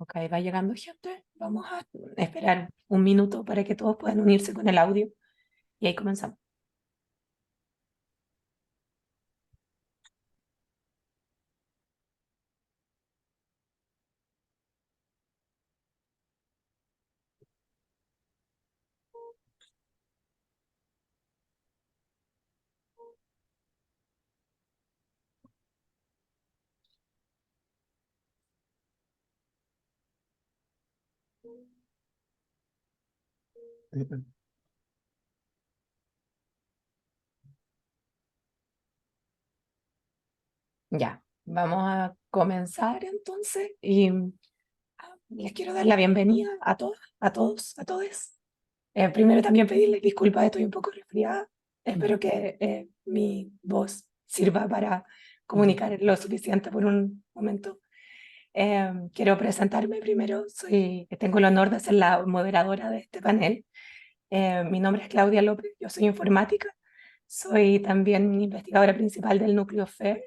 Ok, va llegando gente. Vamos a esperar un minuto para que todos puedan unirse con el audio y ahí comenzamos. Ya, vamos a comenzar entonces y les quiero dar la bienvenida a todas, a todos, a todes. Primero también pedirles disculpas, estoy un poco resfriada. Espero que mi voz sirva para comunicar lo suficiente por un momento. Quiero presentarme primero. Tengo el honor de ser la moderadora de este panel. Mi nombre es Claudia López, yo soy informática, soy también investigadora principal del núcleo FE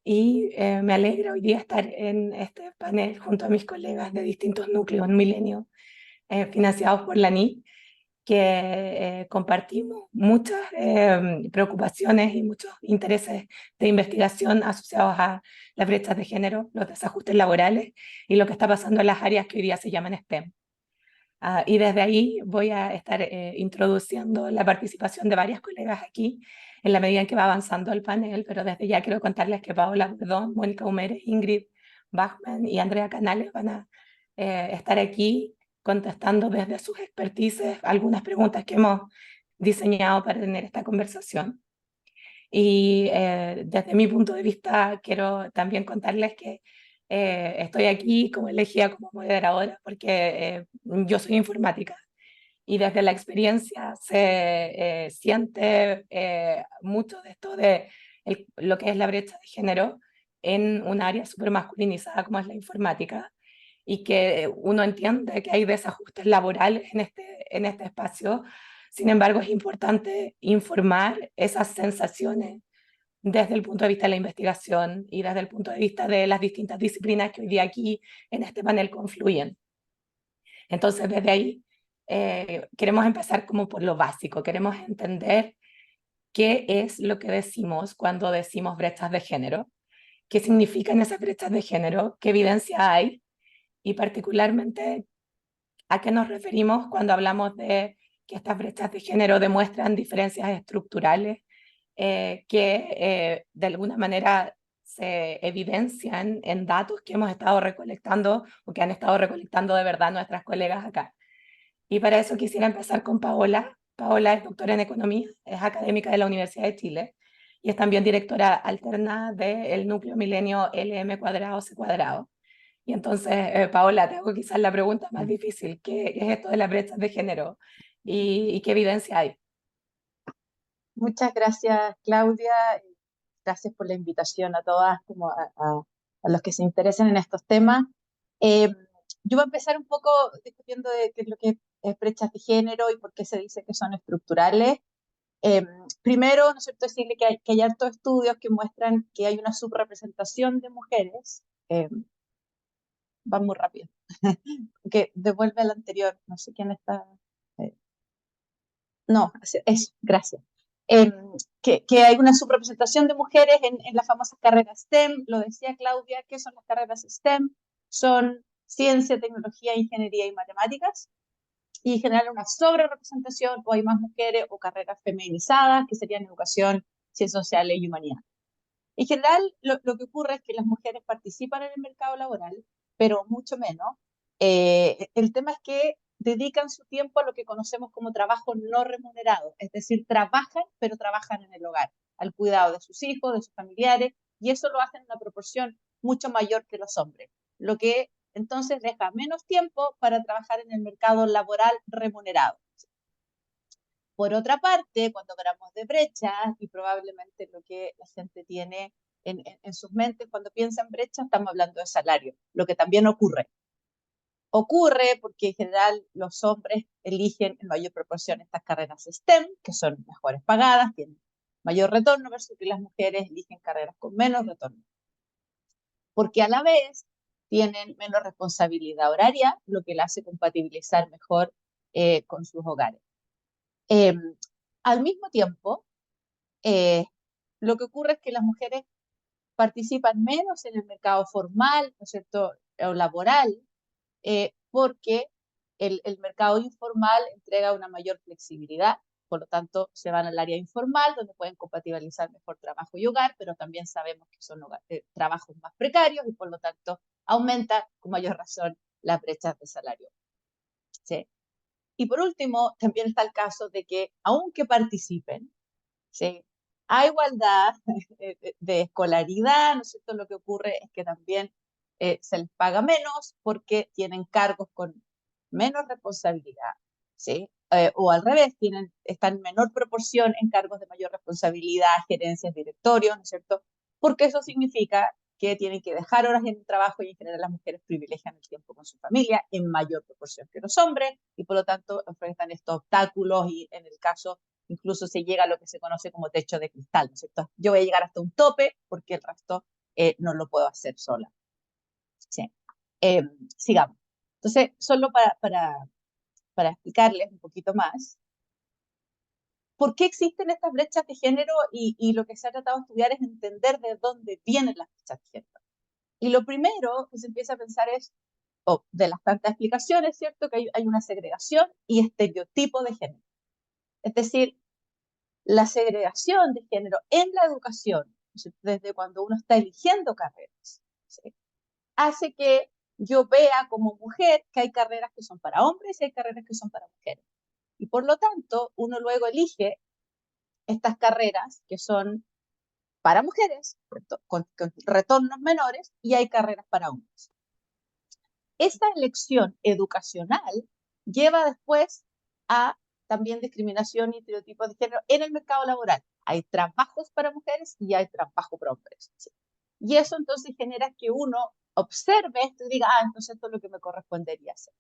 y me alegra hoy día estar en este panel junto a mis colegas de distintos núcleos en Milenio, financiados por la NI, que compartimos muchas preocupaciones y muchos intereses de investigación asociados a las brechas de género, los desajustes laborales y lo que está pasando en las áreas que hoy día se llaman STEM. Y desde ahí voy a estar introduciendo la participación de varias colegas aquí en la medida en que va avanzando el panel, pero desde ya quiero contarles que Paola Bordón, Mónica Humeres, Ingrid Bachmann y Andrea Canales van a estar aquí contestando desde sus expertices algunas preguntas que hemos diseñado para tener esta conversación. Y desde mi punto de vista quiero también contarles que estoy aquí como elegida como moderadora porque yo soy informática y desde la experiencia se siente mucho de esto de lo que es la brecha de género en un área súper masculinizada como es la informática y que uno entiende que hay desajustes laborales en este espacio. Sin embargo, es importante informar esas sensaciones desde el punto de vista de la investigación y desde el punto de vista de las distintas disciplinas que hoy día aquí en este panel confluyen. Entonces, desde ahí queremos empezar como por lo básico, queremos entender qué es lo que decimos cuando decimos brechas de género, qué significan esas brechas de género, qué evidencia hay y particularmente a qué nos referimos cuando hablamos de que estas brechas de género demuestran diferencias estructurales que de alguna manera se evidencian en datos que hemos estado recolectando o que han estado recolectando de verdad nuestras colegas acá. Y para eso quisiera empezar con Paola. Paola es doctora en economía, es académica de la Universidad de Chile y es también directora alterna del núcleo milenio LM cuadrado C cuadrado. Y entonces, Paola, te hago quizás la pregunta más difícil. ¿Qué es esto de las brechas de género y qué evidencia hay? Muchas gracias, Claudia. Gracias por la invitación a todas, como a los que se interesen en estos temas. Eh, yo voy a empezar un poco discutiendo de qué es lo que es brechas de género y por qué se dice que son estructurales. Primero, ¿no es cierto?, decirle que hay hartos estudios que muestran que hay una subrepresentación de mujeres. Va muy rápido. Que devuelve al anterior. No sé quién está. eh, no, eso, gracias. Eh, que hay una subrepresentación de mujeres en las famosas carreras STEM, lo decía Claudia. ¿Qué son las carreras STEM? Son ciencia, tecnología, ingeniería y matemáticas, y en general una sobrerepresentación, o hay más mujeres, o carreras feminizadas, que serían educación, ciencias sociales y humanidad. En general, lo que ocurre es que las mujeres participan en el mercado laboral, pero mucho menos. El tema es que dedican su tiempo a lo que conocemos como trabajo no remunerado, es decir, trabajan, pero trabajan en el hogar, al cuidado de sus hijos, de sus familiares, y eso lo hacen en una proporción mucho mayor que los hombres, lo que entonces deja menos tiempo para trabajar en el mercado laboral remunerado. Por otra parte, cuando hablamos de brechas, y probablemente lo que la gente tiene en sus mentes cuando piensa en brechas, estamos hablando de salario, lo que también ocurre. Ocurre porque en general los hombres eligen en mayor proporción estas carreras STEM, que son mejores pagadas, tienen mayor retorno, versus que las mujeres eligen carreras con menos retorno. Porque a la vez tienen menos responsabilidad horaria, lo que la hace compatibilizar mejor con sus hogares. Al mismo tiempo, lo que ocurre es que las mujeres participan menos en el mercado formal, ¿no es cierto?, o laboral, porque el mercado informal entrega una mayor flexibilidad, por lo tanto se van al área informal, donde pueden compatibilizar mejor trabajo y hogar, pero también sabemos que son trabajos más precarios y por lo tanto aumenta con mayor razón las brechas de salario. ¿Sí? Y por último, también está el caso de que aunque participen, ¿sí?, a igualdad de escolaridad, ¿no es cierto?, lo que ocurre es que también se les paga menos porque tienen cargos con menos responsabilidad, ¿sí? O al revés, están en menor proporción en cargos de mayor responsabilidad, gerencias, directorios, ¿no es cierto? Porque eso significa que tienen que dejar horas en el trabajo y en general las mujeres privilegian el tiempo con su familia en mayor proporción que los hombres y por lo tanto enfrentan estos obstáculos y en el caso incluso se llega a lo que se conoce como techo de cristal, ¿no es cierto? Yo voy a llegar hasta un tope porque el resto no lo puedo hacer sola. Sí. Sigamos. Entonces, solo para explicarles un poquito más, ¿por qué existen estas brechas de género? Y lo que se ha tratado de estudiar es entender de dónde vienen las brechas de género. Y lo primero que se empieza a pensar es, de las tantas explicaciones, ¿cierto?, que hay una segregación y estereotipo de género. Es decir, la segregación de género en la educación, desde cuando uno está eligiendo carreras, ¿sí?, hace que yo vea como mujer que hay carreras que son para hombres y hay carreras que son para mujeres. Y por lo tanto, uno luego elige estas carreras que son para mujeres, con retornos menores, y hay carreras para hombres. Esta elección educacional lleva después a también discriminación y estereotipos de género en el mercado laboral. Hay trabajos para mujeres y hay trabajo para hombres. ¿Sí? Y eso entonces genera que uno observe esto y diga, entonces esto es lo que me correspondería hacer.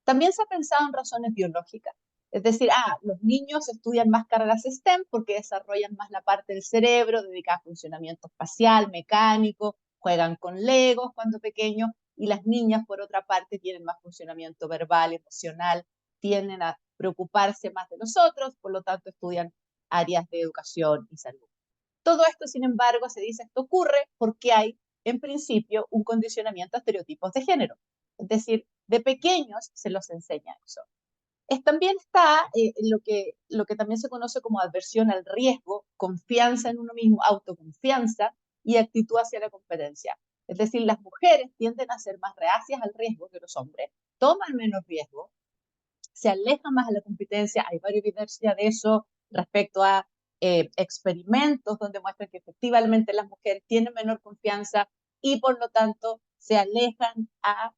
También se ha pensado en razones biológicas. Es decir, los niños estudian más carreras STEM porque desarrollan más la parte del cerebro dedicada a funcionamiento espacial, mecánico, juegan con legos cuando pequeños, y las niñas, por otra parte, tienen más funcionamiento verbal, emocional, tienden a preocuparse más de los otros, por lo tanto estudian áreas de educación y salud. Todo esto, sin embargo, se dice, esto ocurre porque hay, en principio, un condicionamiento a estereotipos de género. Es decir, de pequeños se los enseña eso. También está lo que también se conoce como aversión al riesgo, confianza en uno mismo, autoconfianza y actitud hacia la competencia. Es decir, las mujeres tienden a ser más reacias al riesgo que los hombres, toman menos riesgo, se alejan más de la competencia. Hay varias evidencias de eso respecto a experimentos donde muestran que efectivamente las mujeres tienen menor confianza y por lo tanto se alejan a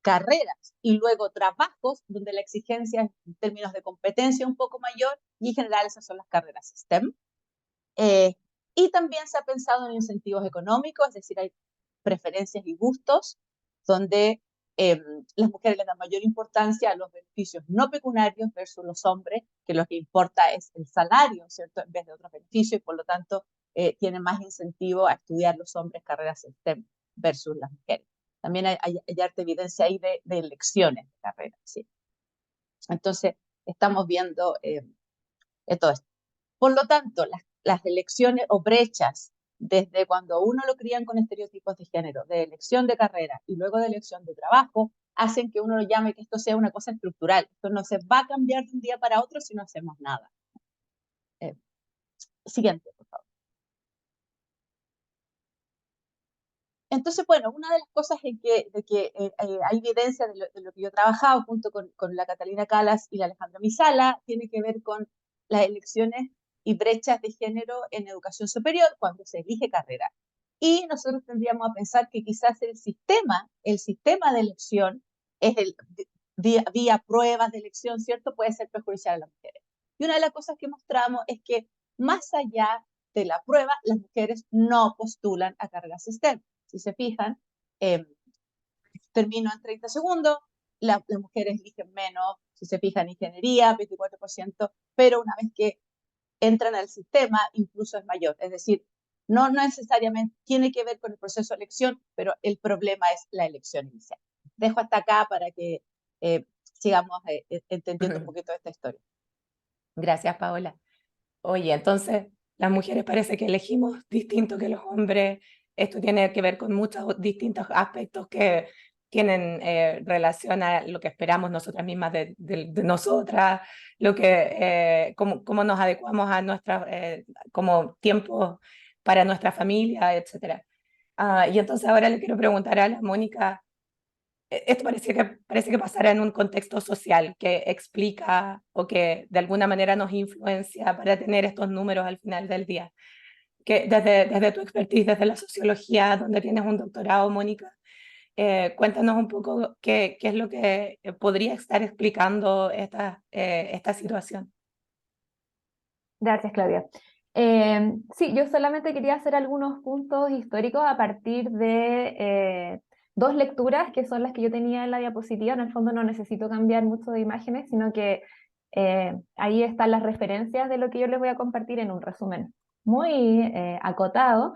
carreras y luego trabajos donde la exigencia en términos de competencia es un poco mayor y en general esas son las carreras STEM. Y también se ha pensado en incentivos económicos, es decir, hay preferencias y gustos donde las mujeres le dan mayor importancia a los beneficios no pecuniarios versus los hombres, que lo que importa es el salario, ¿cierto?, en vez de otros beneficios, y por lo tanto tienen más incentivo a estudiar los hombres carreras STEM versus las mujeres. También hay harta evidencia ahí de elecciones de carreras, ¿sí? Entonces, estamos viendo todo esto. Por lo tanto, las elecciones o brechas, desde cuando uno lo crían con estereotipos de género, de elección de carrera y luego de elección de trabajo, hacen que uno lo llame que esto sea una cosa estructural. Esto no se va a cambiar de un día para otro si no hacemos nada. Siguiente, por favor. Entonces, bueno, una de las cosas en que hay evidencia de lo que yo he trabajado junto con la Catalina Calas y la Alejandra Misala, tiene que ver con las elecciones y brechas de género en educación superior cuando se elige carrera. Y nosotros tendríamos a pensar que quizás el sistema de elección es vía pruebas de elección, ¿cierto?, puede ser perjudicial a las mujeres. Y una de las cosas que mostramos es que más allá de la prueba, las mujeres no postulan a carreras STEM. Si se fijan, termino en 30 segundos, las mujeres eligen menos, si se fijan, ingeniería, 24%, pero una vez que entran al sistema, incluso es mayor. Es decir, No necesariamente tiene que ver con el proceso de elección, pero el problema es la elección inicial. Dejo hasta acá para que sigamos entendiendo un poquito de esta historia. Gracias, Paola. Oye, entonces las mujeres parece que elegimos distinto que los hombres. Esto tiene que ver con muchos distintos aspectos que tienen relación a lo que esperamos nosotras mismas de nosotras, lo que, cómo nos adecuamos a nuestra, como tiempo para nuestra familia, etcétera. Y entonces ahora le quiero preguntar a la Mónica, esto parece que pasará en un contexto social que explica o que de alguna manera nos influencia para tener estos números al final del día. Que desde tu expertise, desde la sociología, donde tienes un doctorado, Mónica, cuéntanos un poco qué es lo que podría estar explicando esta situación. Gracias, Claudia. Sí, yo solamente quería hacer algunos puntos históricos a partir de dos lecturas que son las que yo tenía en la diapositiva. En el fondo no necesito cambiar mucho de imágenes, sino que ahí están las referencias de lo que yo les voy a compartir en un resumen muy acotado.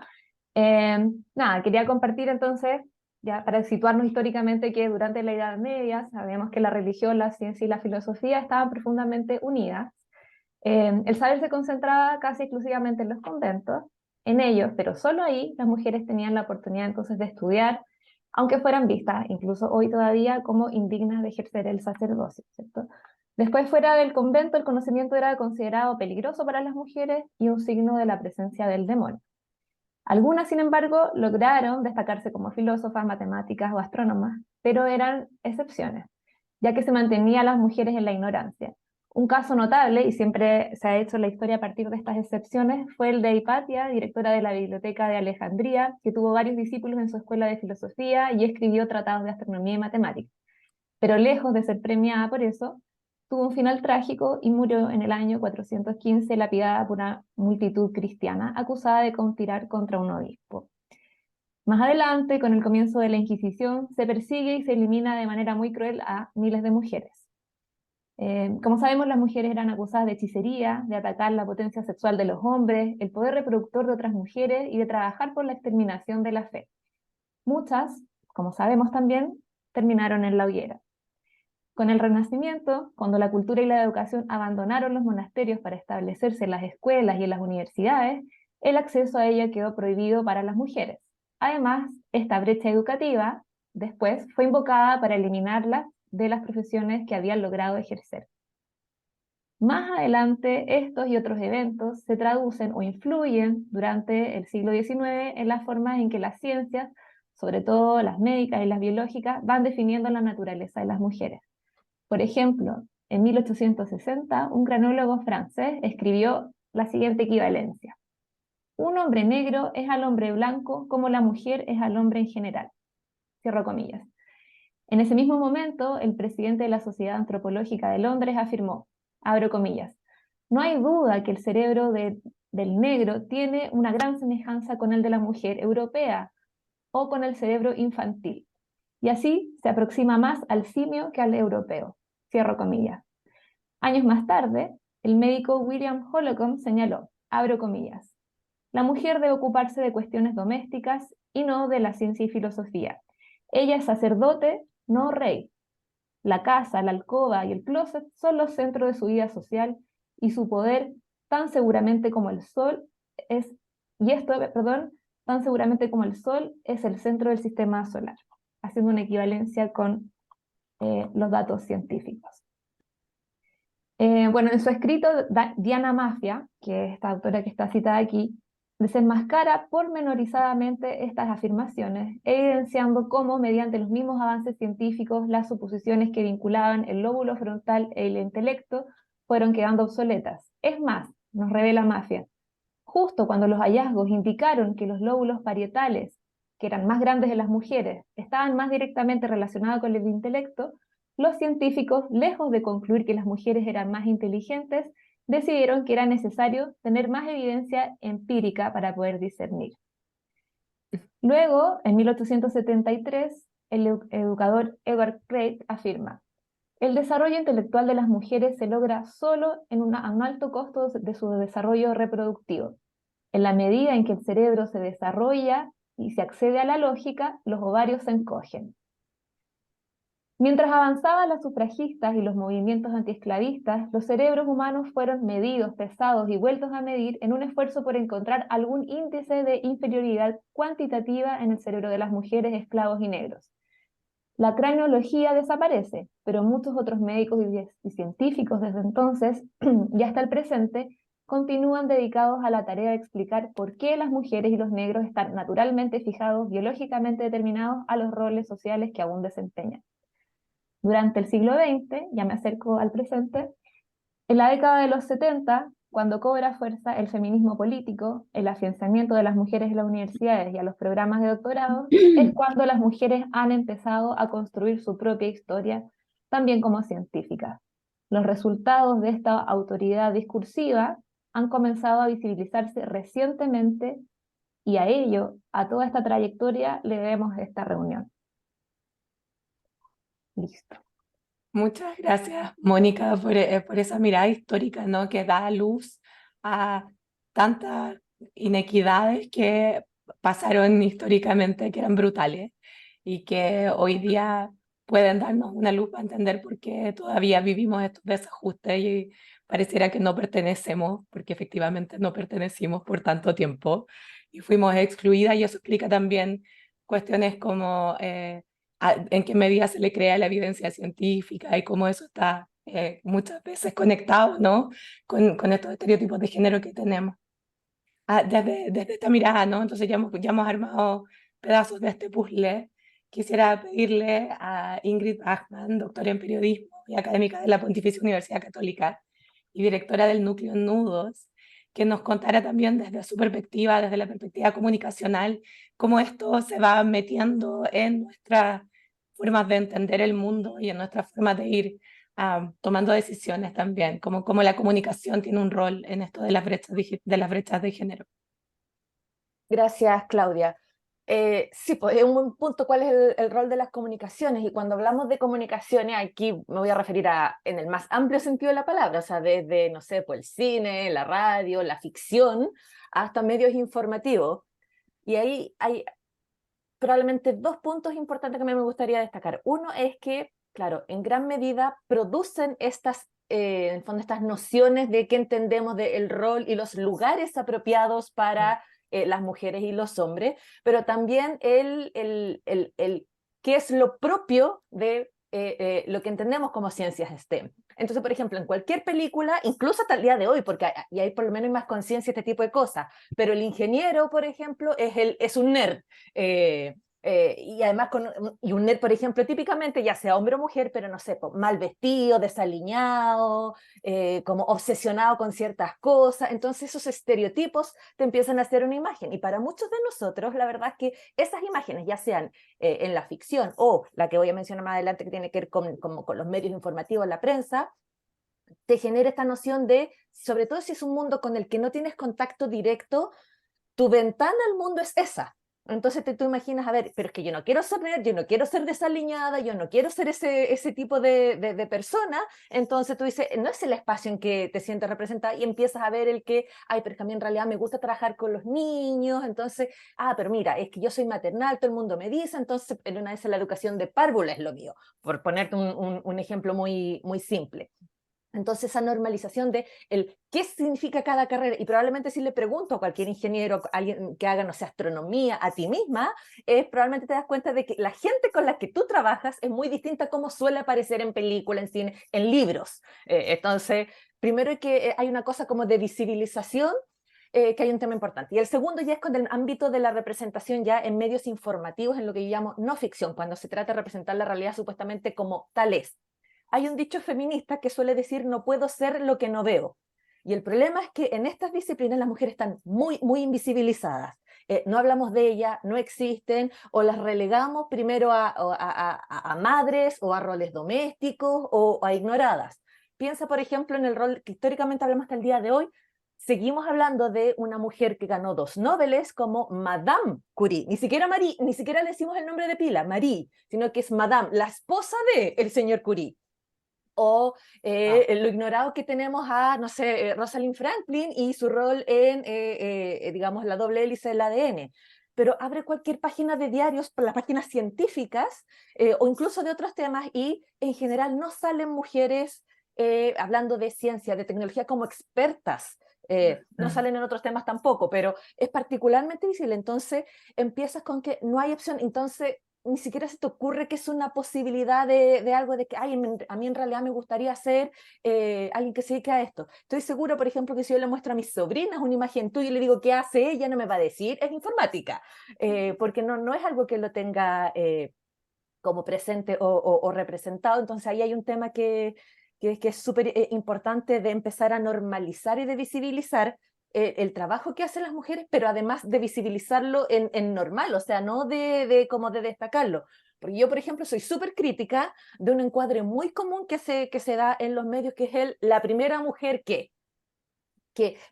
Nada, quería compartir entonces, ya para situarnos históricamente, que durante la Edad Media sabemos que la religión, la ciencia y la filosofía estaban profundamente unidas. El saber se concentraba casi exclusivamente en los conventos, en ellos, pero solo ahí las mujeres tenían la oportunidad entonces de estudiar, aunque fueran vistas, incluso hoy todavía, como indignas de ejercer el sacerdocio, ¿cierto? Después, fuera del convento, el conocimiento era considerado peligroso para las mujeres y un signo de la presencia del demonio. Algunas, sin embargo, lograron destacarse como filósofas, matemáticas o astrónomas, pero eran excepciones, ya que se mantenía a las mujeres en la ignorancia. Un caso notable, y siempre se ha hecho la historia a partir de estas excepciones, fue el de Hipatia, directora de la Biblioteca de Alejandría, que tuvo varios discípulos en su escuela de filosofía y escribió tratados de astronomía y matemáticas. Pero lejos de ser premiada por eso, tuvo un final trágico y murió en el año 415, lapidada por una multitud cristiana acusada de conspirar contra un obispo. Más adelante, con el comienzo de la Inquisición, se persigue y se elimina de manera muy cruel a miles de mujeres. Como sabemos, las mujeres eran acusadas de hechicería, de atacar la potencia sexual de los hombres, el poder reproductor de otras mujeres y de trabajar por la exterminación de la fe. Muchas, como sabemos también, terminaron en la hoguera. Con el Renacimiento, cuando la cultura y la educación abandonaron los monasterios para establecerse en las escuelas y en las universidades, el acceso a ella quedó prohibido para las mujeres. Además, esta brecha educativa después fue invocada para eliminarla de las profesiones que habían logrado ejercer. Más adelante, estos y otros eventos se traducen o influyen durante el siglo XIX en las formas en que las ciencias, sobre todo las médicas y las biológicas, van definiendo la naturaleza de las mujeres. Por ejemplo, en 1860, un cronólogo francés escribió la siguiente equivalencia: un hombre negro es al hombre blanco como la mujer es al hombre en general. Cierro comillas. En ese mismo momento, el presidente de la Sociedad Antropológica de Londres afirmó, abro comillas, no hay duda que el cerebro del negro tiene una gran semejanza con el de la mujer europea o con el cerebro infantil, y así se aproxima más al simio que al europeo. Cierro comillas. Años más tarde, el médico William Holcomb señaló, abro comillas, la mujer debe ocuparse de cuestiones domésticas y no de la ciencia y filosofía. Ella es sacerdote, no rey. La casa, la alcoba y el closet son los centros de su vida social y su poder tan seguramente como el sol es, tan seguramente como el sol es el centro del sistema solar, haciendo una equivalencia con los datos científicos. Bueno, en su escrito, Diana Mafia, que es esta autora que está citada aquí, desenmascara pormenorizadamente estas afirmaciones, evidenciando cómo, mediante los mismos avances científicos, las suposiciones que vinculaban el lóbulo frontal e el intelecto fueron quedando obsoletas. Es más, nos revela Mafia, justo cuando los hallazgos indicaron que los lóbulos parietales, que eran más grandes en las mujeres, estaban más directamente relacionados con el intelecto, los científicos, lejos de concluir que las mujeres eran más inteligentes, decidieron que era necesario tener más evidencia empírica para poder discernir. Luego, en 1873, el educador Edward Craig afirma, el desarrollo intelectual de las mujeres se logra solo a un alto costo de su desarrollo reproductivo. En la medida en que el cerebro se desarrolla y se accede a la lógica, los ovarios se encogen. Mientras avanzaban las sufragistas y los movimientos antiesclavistas, los cerebros humanos fueron medidos, pesados y vueltos a medir en un esfuerzo por encontrar algún índice de inferioridad cuantitativa en el cerebro de las mujeres, esclavos y negros. La craneología desaparece, pero muchos otros médicos y científicos desde entonces y hasta el presente continúan dedicados a la tarea de explicar por qué las mujeres y los negros están naturalmente fijados, biológicamente determinados a los roles sociales que aún desempeñan. Durante el siglo XX, ya me acerco al presente, en la década de los 70, cuando cobra fuerza el feminismo político, el afianzamiento de las mujeres en las universidades y a los programas de doctorado, es cuando las mujeres han empezado a construir su propia historia, también como científicas. Los resultados de esta autoridad discursiva han comenzado a visibilizarse recientemente y a ello, a toda esta trayectoria, le debemos esta reunión. Listo. Muchas gracias, Mónica, por esa mirada histórica, ¿no? Que da luz a tantas inequidades que pasaron históricamente, que eran brutales, y que hoy día pueden darnos una luz para entender por qué todavía vivimos estos desajustes y pareciera que no pertenecemos, porque efectivamente no pertenecimos por tanto tiempo y fuimos excluidas, y eso explica también cuestiones como en qué medida se le crea la evidencia científica y cómo eso está muchas veces conectado, ¿no? con estos estereotipos de género que tenemos. Desde esta mirada, ¿no? Entonces ya hemos armado pedazos de este puzzle. Quisiera pedirle a Ingrid Bachmann, doctora en periodismo y académica de la Pontificia Universidad Católica y directora del Núcleo Nudos, que nos contara también desde su perspectiva, desde la perspectiva comunicacional, cómo esto se va metiendo en nuestras formas de entender el mundo y en nuestras formas de ir tomando decisiones también, como la comunicación tiene un rol en esto de las brechas de género. Gracias, Claudia. Sí, pues es un buen punto cuál es el rol de las comunicaciones, y cuando hablamos de comunicaciones aquí me voy a referir en el más amplio sentido de la palabra, o sea, desde, no sé, pues el cine, la radio, la ficción, hasta medios informativos. Y ahí hay probablemente dos puntos importantes que a mí me gustaría destacar. Uno es que, claro, en gran medida producen en el fondo, estas nociones de qué entendemos del rol y los lugares apropiados para las mujeres y los hombres, pero también qué es lo propio de lo que entendemos como ciencias STEM. Entonces, por ejemplo, en cualquier película, incluso hasta el día de hoy, porque hay por lo menos más conciencia de este tipo de cosas, pero el ingeniero, por ejemplo, es un nerd. Y además, y un nerd, por ejemplo, típicamente, ya sea hombre o mujer, pero no sé, mal vestido, desaliñado, como obsesionado con ciertas cosas. Entonces esos estereotipos te empiezan a hacer una imagen. Y para muchos de nosotros, la verdad es que esas imágenes, ya sean en la ficción o la que voy a mencionar más adelante, que tiene que ver con los medios informativos, la prensa, te genera esta noción de, sobre todo si es un mundo con el que no tienes contacto directo, tu ventana al mundo es esa. Entonces tú imaginas, a ver, pero es que yo no quiero ser nerd, yo no quiero ser desaliñada, yo no quiero ser ese tipo de persona. Entonces tú dices, no es el espacio en que te sientes representada, y empiezas a ver ay, pero es que a mí en realidad me gusta trabajar con los niños. Entonces, pero mira, es que yo soy maternal, todo el mundo me dice, entonces en una vez la educación de párvula es lo mío, por ponerte un ejemplo muy, muy simple. Entonces esa normalización de qué significa cada carrera, y probablemente si le pregunto a cualquier ingeniero, a alguien que haga, no sé, astronomía, a ti misma, probablemente te das cuenta de que la gente con la que tú trabajas es muy distinta a cómo suele aparecer en películas, en cine, en libros. Entonces, primero hay una cosa como de visibilización, que hay un tema importante. Y el segundo ya es con el ámbito de la representación ya en medios informativos, en lo que yo llamo no ficción, cuando se trata de representar la realidad supuestamente como tal es. Hay un dicho feminista que suele decir, no puedo ser lo que no veo. Y el problema es que en estas disciplinas las mujeres están muy, muy invisibilizadas. No hablamos de ellas, no existen, o las relegamos primero a madres, o a roles domésticos, o a ignoradas. Piensa, por ejemplo, en el rol que históricamente hablamos hasta el día de hoy. Seguimos hablando de una mujer que ganó 2 Nobeles como Madame Curie. Ni siquiera Marie, ni siquiera le decimos el nombre de pila, Marie, sino que es Madame, la esposa del señor Curie. o lo ignorado que tenemos a, no sé, Rosalind Franklin y su rol en, digamos, la doble hélice del ADN. Pero abre cualquier página de diarios, las páginas científicas, o incluso de otros temas, y en general no salen mujeres hablando de ciencia, de tecnología como expertas. No salen en otros temas tampoco, pero es particularmente visible. Entonces empiezas con que no hay opción, entonces ni siquiera se te ocurre que es una posibilidad de algo de que ay, a mí en realidad me gustaría ser alguien que se dedique a esto. Estoy segura, por ejemplo, que si yo le muestro a mis sobrinas una imagen tuya y le digo qué hace ella, no me va a decir, es informática, porque no es algo que lo tenga como presente o representado. Entonces ahí hay un tema que es súper importante de empezar a normalizar y de visibilizar el trabajo que hacen las mujeres, pero además de visibilizarlo en normal, o sea, no como de destacarlo. Porque yo, por ejemplo, soy súper crítica de un encuadre muy común que se da en los medios, que es la primera mujer que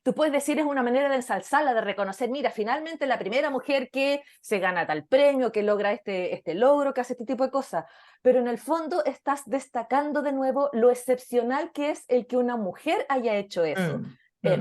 tú puedes decir es una manera de ensalzarla, de reconocer, mira, finalmente la primera mujer que se gana tal premio, que logra este logro, que hace este tipo de cosas, pero en el fondo estás destacando de nuevo lo excepcional que es el que una mujer haya hecho eso.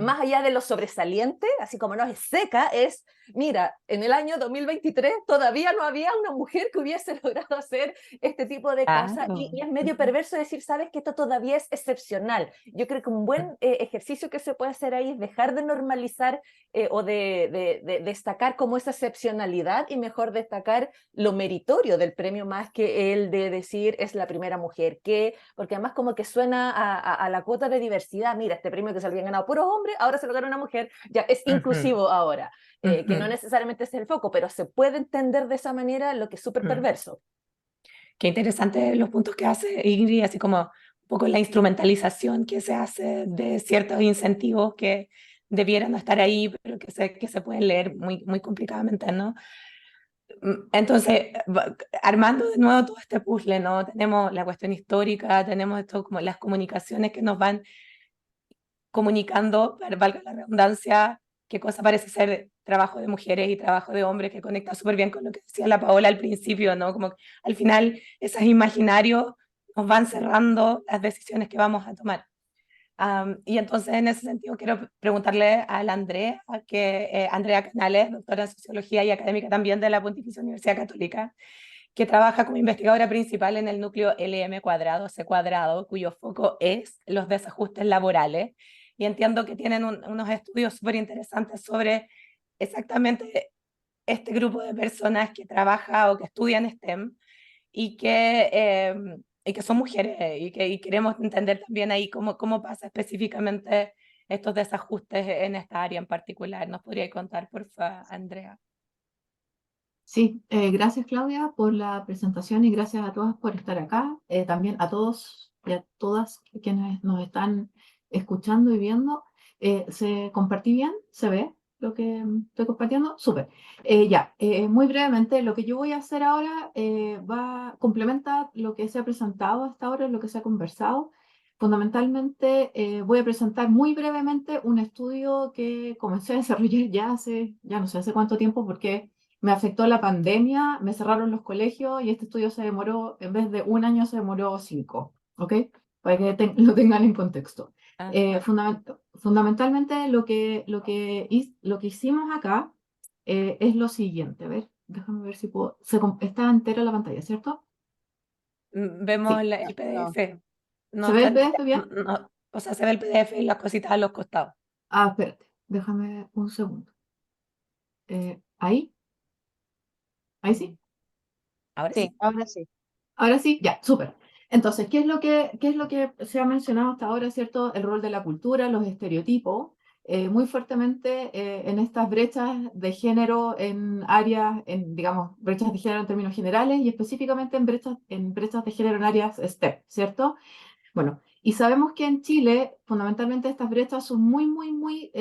Más allá de lo sobresaliente, así como no es seca, es, mira, en el año 2023 todavía no había una mujer que hubiese logrado hacer este tipo de cosas, y es medio perverso decir, sabes que esto todavía es excepcional. Yo creo que un buen ejercicio que se puede hacer ahí es dejar de normalizar o de destacar como esa excepcionalidad, y mejor destacar lo meritorio del premio más que el de decir es la primera mujer que, porque además como que suena a la cuota de diversidad, mira, este premio que se habían ganado puros hombres, ahora se lo gana una mujer, ya es inclusivo ahora, que no necesariamente es el foco, pero se puede entender de esa manera, lo que es súper perverso. Qué interesante los puntos que hace Ingrid, así como un poco la instrumentalización que se hace de ciertos incentivos que debieran no estar ahí, pero que se pueden leer muy, muy complicadamente, ¿no? Entonces, armando de nuevo todo este puzzle, ¿no? Tenemos la cuestión histórica, tenemos esto como las comunicaciones que nos van comunicando, valga la redundancia, qué cosa parece ser trabajo de mujeres y trabajo de hombres, que conecta súper bien con lo que decía la Paola al principio, ¿no? Como que al final esos imaginarios nos van cerrando las decisiones que vamos a tomar. Y entonces en ese sentido quiero preguntarle a la Andrea, Andrea Canales, doctora en Sociología y académica también de la Pontificia Universidad Católica, que trabaja como investigadora principal en el núcleo LM², C², cuyo foco es los desajustes laborales. Y entiendo que tienen unos estudios súper interesantes sobre exactamente este grupo de personas que trabaja o que estudian STEM y que son mujeres y queremos entender también ahí cómo pasa específicamente estos desajustes en esta área en particular. ¿Nos podría contar, por favor, Andrea? Sí, gracias Claudia por la presentación y gracias a todas por estar acá. También a todos y a todas quienes nos están escuchando y viendo. ¿Se compartí bien? ¿Se ve lo que estoy compartiendo? Súper. Muy brevemente, lo que yo voy a hacer ahora complementa lo que se ha presentado hasta ahora, lo que se ha conversado. Fundamentalmente voy a presentar muy brevemente un estudio que comencé a desarrollar ya no sé hace cuánto tiempo, porque me afectó la pandemia, me cerraron los colegios y este estudio se demoró, en vez de un año, se demoró 5, ¿ok? Para que lo tengan en contexto. Fundamentalmente lo que hicimos acá es lo siguiente. A ver, déjame ver si puedo. Está entera la pantalla, ¿cierto? Vemos Sí. el PDF. No ¿Se ve el está PDF bien? o sea, se ve el PDF y las cositas a los costados. Ah, espérate, déjame un segundo. ¿Ahí? ¿Ahí sí? Ahora Sí, sí. ahora sí. Ahora sí, ya, súper. Entonces, ¿qué es lo que se ha mencionado hasta ahora, cierto? El rol de la cultura, los estereotipos, muy fuertemente en estas brechas de género en áreas, digamos, brechas de género en términos generales y específicamente en brechas de género en áreas STEM, ¿cierto? Bueno, y sabemos que en Chile, fundamentalmente, estas brechas son muy, muy, muy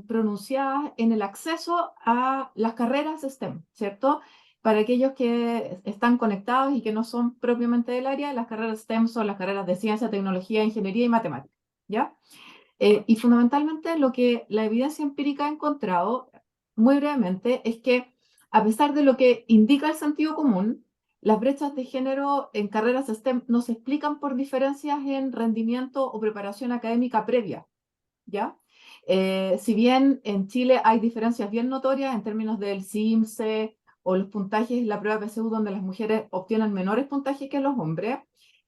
pronunciadas en el acceso a las carreras STEM, ¿cierto? Para aquellos que están conectados y que no son propiamente del área, las carreras STEM son las carreras de ciencia, tecnología, ingeniería y matemática, ¿ya? Y fundamentalmente lo que la evidencia empírica ha encontrado, muy brevemente, es que a pesar de lo que indica el sentido común, las brechas de género en carreras STEM no se explican por diferencias en rendimiento o preparación académica previa, ¿ya? Si bien en Chile hay diferencias bien notorias en términos del CIMSE o los puntajes en la prueba PSU, donde las mujeres obtienen menores puntajes que los hombres,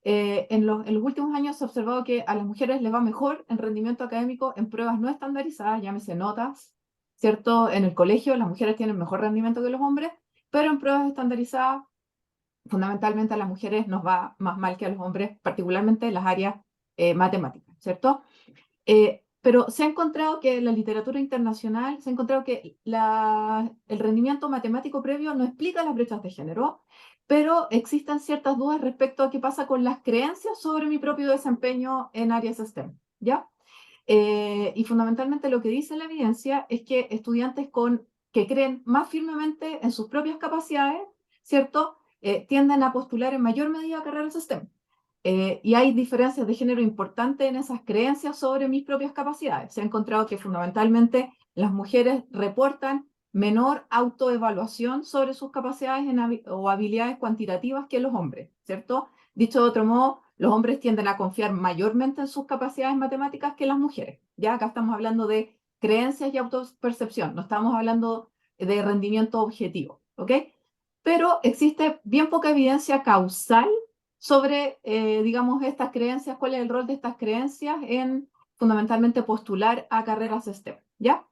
en los últimos años se ha observado que a las mujeres les va mejor en rendimiento académico en pruebas no estandarizadas, llámese notas, ¿cierto? En el colegio las mujeres tienen mejor rendimiento que los hombres, pero en pruebas estandarizadas fundamentalmente a las mujeres nos va más mal que a los hombres, particularmente en las áreas matemáticas, ¿cierto? Pero se ha encontrado que en la literatura internacional, se ha encontrado que el rendimiento matemático previo no explica las brechas de género, pero existen ciertas dudas respecto a qué pasa con las creencias sobre mi propio desempeño en áreas STEM, ¿ya? Y fundamentalmente lo que dice la evidencia es que estudiantes que creen más firmemente en sus propias capacidades, ¿cierto? Tienden a postular en mayor medida carreras STEM. Y hay diferencias de género importantes en esas creencias sobre mis propias capacidades. Se ha encontrado que fundamentalmente las mujeres reportan menor autoevaluación sobre sus capacidades o habilidades cuantitativas que los hombres, ¿cierto? Dicho de otro modo, los hombres tienden a confiar mayormente en sus capacidades matemáticas que las mujeres. Ya acá estamos hablando de creencias y autopercepción, no estamos hablando de rendimiento objetivo, ¿ok? Pero existe bien poca evidencia causal sobre, digamos, estas creencias, cuál es el rol de estas creencias en fundamentalmente postular a carreras STEM, ¿ya?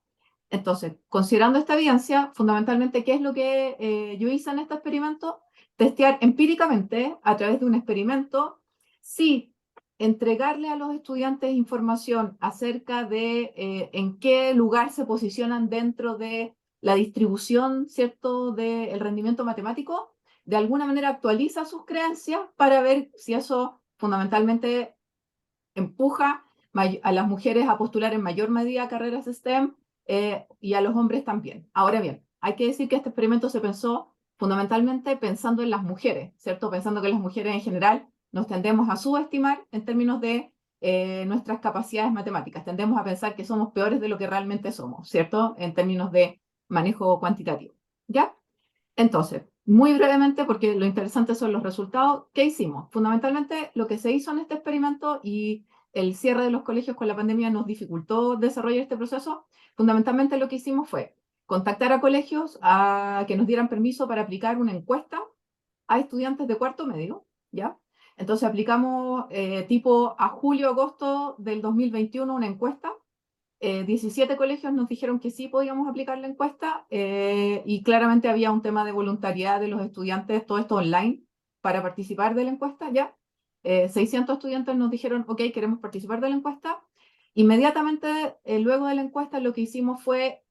Entonces, considerando esta evidencia, fundamentalmente, ¿qué es lo que yo hice en este experimento? Testear empíricamente, a través de un experimento, si entregarle a los estudiantes información acerca de en qué lugar se posicionan dentro de la distribución, ¿cierto?, del rendimiento matemático, de alguna manera actualiza sus creencias para ver si eso fundamentalmente empuja a las mujeres a postular en mayor medida carreras STEM y a los hombres también. Ahora bien, hay que decir que este experimento se pensó fundamentalmente pensando en las mujeres, ¿cierto? Pensando que las mujeres en general nos tendemos a subestimar en términos de nuestras capacidades matemáticas. Tendemos a pensar que somos peores de lo que realmente somos, ¿cierto? En términos de manejo cuantitativo. ¿Ya? Entonces, muy brevemente, porque lo interesante son los resultados, ¿qué hicimos? Fundamentalmente, lo que se hizo en este experimento y el cierre de los colegios con la pandemia nos dificultó desarrollar este proceso. Fundamentalmente lo que hicimos fue contactar a colegios a que nos dieran permiso para aplicar una encuesta a estudiantes de cuarto medio, ¿ya? Entonces aplicamos tipo a julio-agosto del 2021 una encuesta. 17 colegios nos dijeron que sí podíamos aplicar la encuesta y claramente había un tema de voluntariedad de los estudiantes, todo esto online, para participar de la encuesta, ¿ya? 600 estudiantes nos dijeron, ok, queremos participar de la encuesta. Inmediatamente, luego de la encuesta, lo que hicimos fue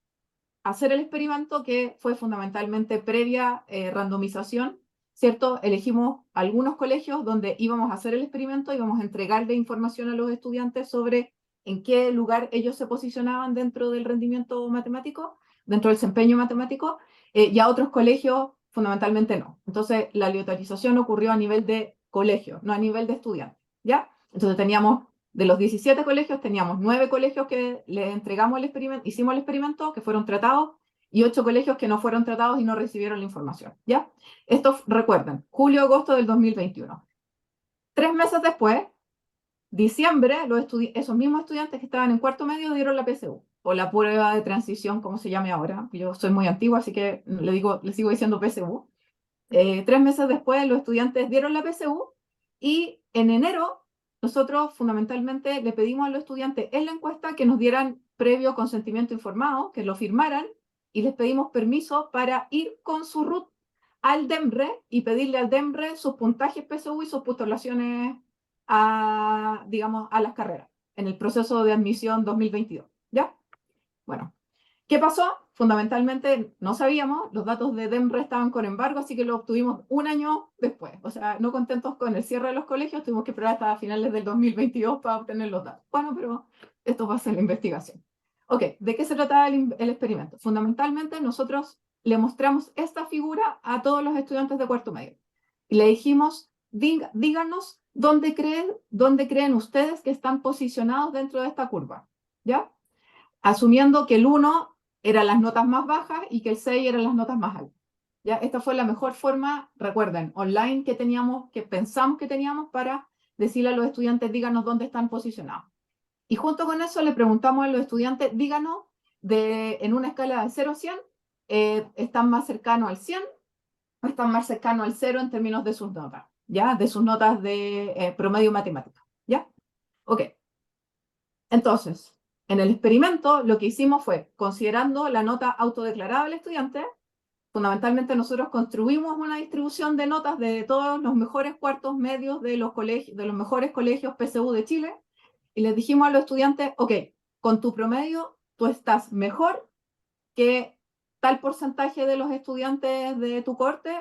hacer el experimento, que fue fundamentalmente previa randomización, ¿cierto? Elegimos algunos colegios donde íbamos a hacer el experimento, íbamos a entregarle información a los estudiantes sobre en qué lugar ellos se posicionaban dentro del rendimiento matemático, dentro del desempeño matemático, y a otros colegios fundamentalmente no. Entonces, la aleatorización ocurrió a nivel de colegio, no a nivel de estudiantes, ¿ya? Entonces teníamos, de los 17 colegios, teníamos 9 colegios que les entregamos el experimento, hicimos el experimento, que fueron tratados, y 8 colegios que no fueron tratados y no recibieron la información, ¿ya? Esto, recuerden, julio-agosto del 2021. 3 meses después, diciembre, esos mismos estudiantes que estaban en cuarto medio dieron la PSU, o la prueba de transición, como se llame ahora. Yo soy muy antigua, así que le sigo diciendo PSU. 3 meses después, los estudiantes dieron la PSU, y en enero, nosotros fundamentalmente le pedimos a los estudiantes en la encuesta que nos dieran previo consentimiento informado, que lo firmaran, y les pedimos permiso para ir con su RUT al DEMRE y pedirle al DEMRE sus puntajes PSU y sus postulaciones digamos, a las carreras en el proceso de admisión 2022, ¿ya? Bueno, ¿qué pasó? Fundamentalmente no sabíamos, los datos de DEMRE estaban con embargo, así que lo obtuvimos un año después. O sea, no contentos con el cierre de los colegios, tuvimos que esperar hasta finales del 2022 para obtener los datos. Bueno, pero esto va a ser la investigación. Ok, ¿de qué se trataba el experimento? Fundamentalmente nosotros le mostramos esta figura a todos los estudiantes de cuarto medio. Y le dijimos, díganos dónde creen ustedes que están posicionados dentro de esta curva, ¿ya? Asumiendo que el 1 eran las notas más bajas y que el 6 eran las notas más altas. ¿Ya? Esta fue la mejor forma, recuerden, online que teníamos, que pensamos que teníamos para decirle a los estudiantes, díganos dónde están posicionados. Y junto con eso le preguntamos a los estudiantes, díganos, en una escala de 0 a 100, ¿están más cercanos al 100 o están más cercanos al 0 en términos de sus notas? ¿Ya? De sus notas de promedio matemático. ¿Ya? Ok. Entonces, en el experimento lo que hicimos fue, considerando la nota autodeclarada del estudiante, fundamentalmente nosotros construimos una distribución de notas de todos los mejores cuartos medios de los colegios, de los mejores colegios PSU de Chile, y les dijimos a los estudiantes, ok, con tu promedio tú estás mejor que tal porcentaje de los estudiantes de tu corte,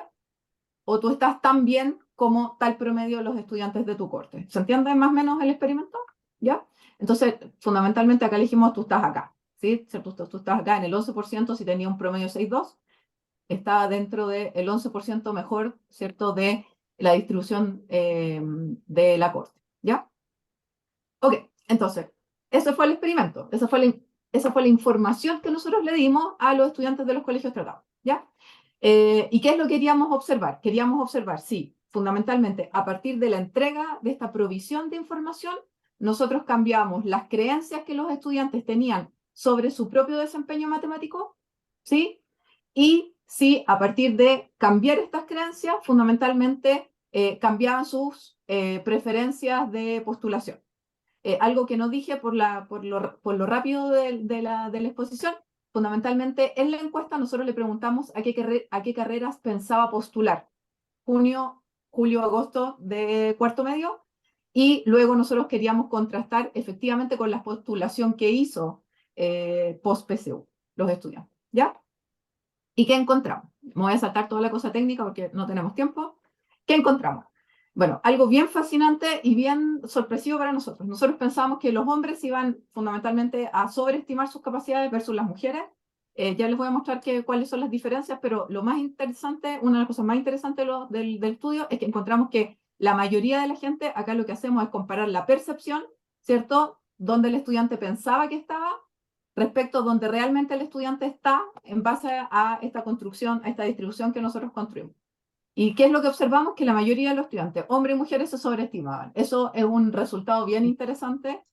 o tú estás tan bien como tal promedio de los estudiantes de tu corte. ¿Se entiende más o menos el experimento? ¿Ya? Entonces, fundamentalmente acá le dijimos, tú estás acá, ¿sí? Tú estás acá en el 11% si tenía un promedio 6.2, está dentro del 11% mejor, ¿cierto?, de la distribución de la corte, ¿ya? Ok, entonces, ese fue el experimento, esa fue la información que nosotros le dimos a los estudiantes de los colegios tratados, ¿ya? ¿Y qué es lo que queríamos observar? Queríamos observar, sí, fundamentalmente, a partir de la entrega de esta provisión de información, nosotros cambiamos las creencias que los estudiantes tenían sobre su propio desempeño matemático, ¿sí? Y si a partir de cambiar estas creencias, fundamentalmente cambiaban sus preferencias de postulación. Algo que no dije por lo rápido de la exposición, fundamentalmente en la encuesta nosotros le preguntamos a qué carreras pensaba postular, junio, julio, agosto de cuarto medio, y luego nosotros queríamos contrastar efectivamente con la postulación que hizo post-PSU, los estudiantes, ¿ya? ¿Y qué encontramos? Me voy a saltar toda la cosa técnica porque no tenemos tiempo. ¿Qué encontramos? Bueno, algo bien fascinante y bien sorpresivo para nosotros. Nosotros pensábamos que los hombres iban fundamentalmente a sobreestimar sus capacidades versus las mujeres. Ya les voy a mostrar cuáles son las diferencias, pero lo más interesante, una de las cosas más interesantes del estudio es que encontramos que la mayoría de la gente, acá lo que hacemos es comparar la percepción, ¿cierto? Donde el estudiante pensaba que estaba, respecto a donde realmente el estudiante está en base a esta construcción, a esta distribución que nosotros construimos. ¿Y qué es lo que observamos? Que la mayoría de los estudiantes, hombres y mujeres, se sobreestimaban. Eso es un resultado bien interesante.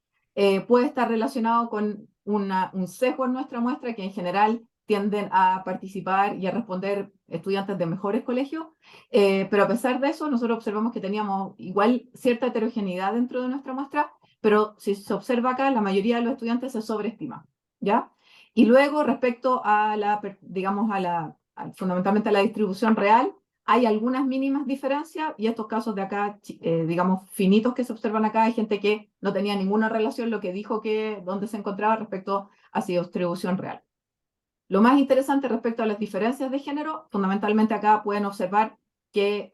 Puede estar relacionado con un sesgo en nuestra muestra, que en general tienden a participar y a responder estudiantes de mejores colegios, pero a pesar de eso, nosotros observamos que teníamos igual cierta heterogeneidad dentro de nuestra muestra, pero si se observa acá, la mayoría de los estudiantes se sobreestiman, ¿ya? Y luego, respecto a digamos, fundamentalmente a la distribución real, hay algunas mínimas diferencias, y estos casos de acá, digamos, finitos que se observan acá, hay gente que no tenía ninguna relación lo que dijo que dónde se encontraba respecto a su distribución real. Lo más interesante respecto a las diferencias de género, fundamentalmente acá pueden observar que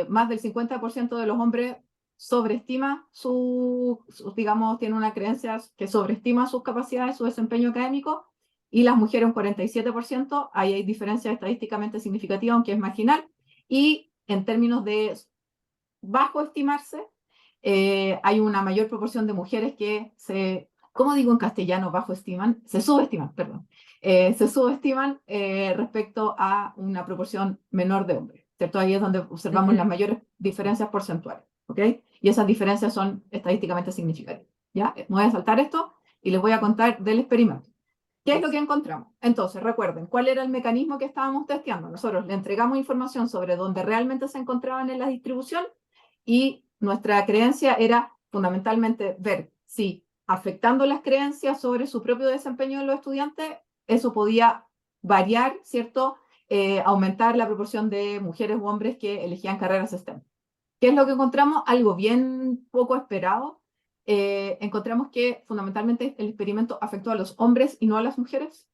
más del 50% de los hombres sobreestima digamos, tiene una creencia que sobreestima sus capacidades, su desempeño académico, y las mujeres un 47%, ahí hay diferencias estadísticamente significativas, aunque es marginal. Y en términos de bajo estimarse, hay una mayor proporción de mujeres que ¿cómo digo en castellano bajo estiman? Se subestiman, perdón. Se subestiman respecto a una proporción menor de hombres, ¿cierto? Ahí es donde observamos las mayores diferencias porcentuales, ¿ok? Y esas diferencias son estadísticamente significativas, ¿ya? Me voy a saltar esto y les voy a contar del experimento. ¿Qué es lo que encontramos? Entonces, recuerden, ¿cuál era el mecanismo que estábamos testeando? Nosotros le entregamos información sobre dónde realmente se encontraban en la distribución, y nuestra creencia era fundamentalmente ver si, afectando las creencias sobre su propio desempeño de los estudiantes, eso podía variar, ¿cierto? Aumentar la proporción de mujeres u hombres que elegían carreras STEM. ¿Qué es lo que encontramos? Algo bien poco esperado. Encontramos que fundamentalmente el experimento afectó a los hombres y no a las mujeres.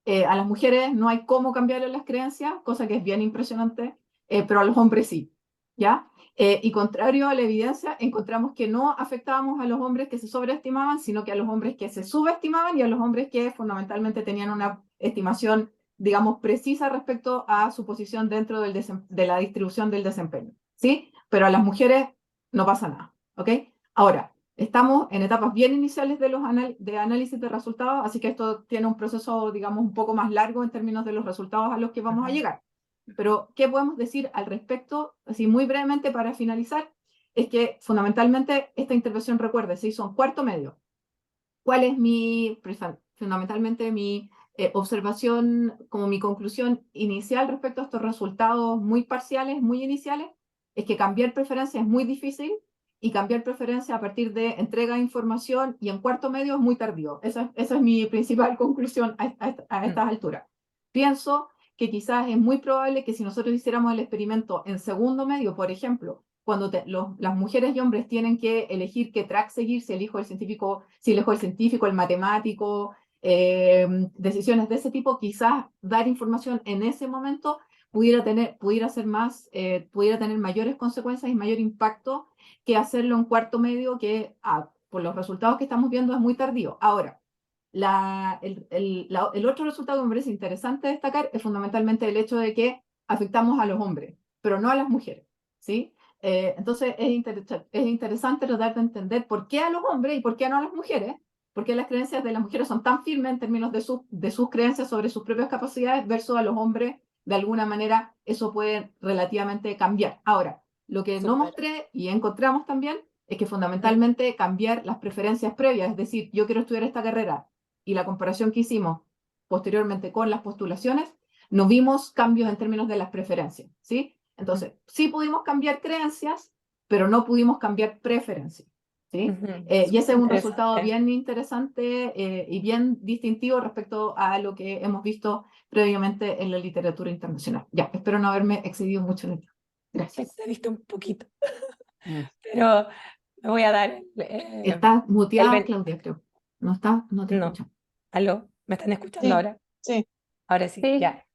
A las mujeres no hay cómo cambiarle las creencias, cosa que es bien impresionante, pero a los hombres sí, ¿ya? Y contrario a la evidencia, encontramos que no afectábamos a los hombres que se sobreestimaban, sino que a los hombres que se subestimaban y a los hombres que fundamentalmente tenían una estimación, digamos, precisa respecto a su posición dentro de la distribución del desempeño, ¿sí? Pero a las mujeres no pasa nada, ¿ok? Ahora, estamos en etapas bien iniciales de análisis de resultados, así que esto tiene un proceso, digamos, un poco más largo en términos de los resultados a los que vamos a llegar. Pero, ¿qué podemos decir al respecto? Así muy brevemente para finalizar, es que fundamentalmente esta intervención, recuerde, se hizo en cuarto medio. ¿Cuál es fundamentalmente mi observación, como mi conclusión inicial respecto a estos resultados muy parciales, muy iniciales? Es que cambiar preferencia es muy difícil y cambiar preferencia a partir de entrega de información y en cuarto medio es muy tardío. Esa es mi principal conclusión a estas alturas. Pienso que quizás es muy probable que si nosotros hiciéramos el experimento en segundo medio, por ejemplo, cuando las mujeres y hombres tienen que elegir qué track seguir, si elijo el científico, el matemático, decisiones de ese tipo, quizás dar información en ese momento pudiera tener mayores consecuencias y mayor impacto que hacerlo en cuarto medio, que por los resultados que estamos viendo es muy tardío. Ahora, el otro resultado que me parece interesante destacar es fundamentalmente el hecho de que afectamos a los hombres, pero no a las mujeres, ¿sí? Entonces es interesante tratar de entender por qué a los hombres y por qué no a las mujeres, por qué las creencias de las mujeres son tan firmes en términos de sus creencias sobre sus propias capacidades versus a los hombres, de alguna manera eso puede relativamente cambiar. Ahora, lo que no mostré y encontramos también es que fundamentalmente cambiar las preferencias previas, es decir, yo quiero estudiar esta carrera y la comparación que hicimos posteriormente con las postulaciones, no vimos cambios en términos de las preferencias, ¿sí? Entonces, sí pudimos cambiar creencias, pero no pudimos cambiar preferencias, ¿sí? Y ese es un resultado bien interesante y bien distintivo respecto a lo que hemos visto previamente en la literatura internacional. Ya, espero no haberme excedido mucho en el tiempo. Gracias. Te he visto un poquito, pero me voy a dar Está muteada, Claudia, creo. No te No. escucho. ¿Aló? ¿Me están escuchando Sí, ahora? sí. Ahora sí, Sí. ya.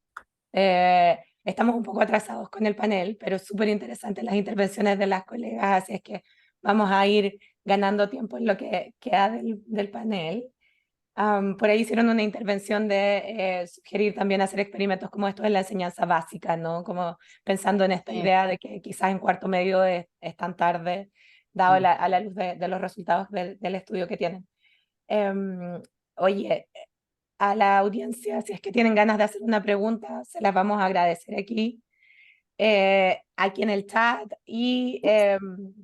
Estamos un poco atrasados con el panel, pero súper interesantes las intervenciones de las colegas, así es que vamos a ir ganando tiempo en lo que queda del panel. Por ahí hicieron una intervención de sugerir también hacer experimentos como estos en la enseñanza básica, ¿no? Como pensando en esta Sí. idea de que quizás en cuarto medio es tan tarde, dado a la luz de los resultados del estudio que tienen. Oye, a la audiencia, si es que tienen ganas de hacer una pregunta, se las vamos a agradecer aquí, aquí en el chat. Y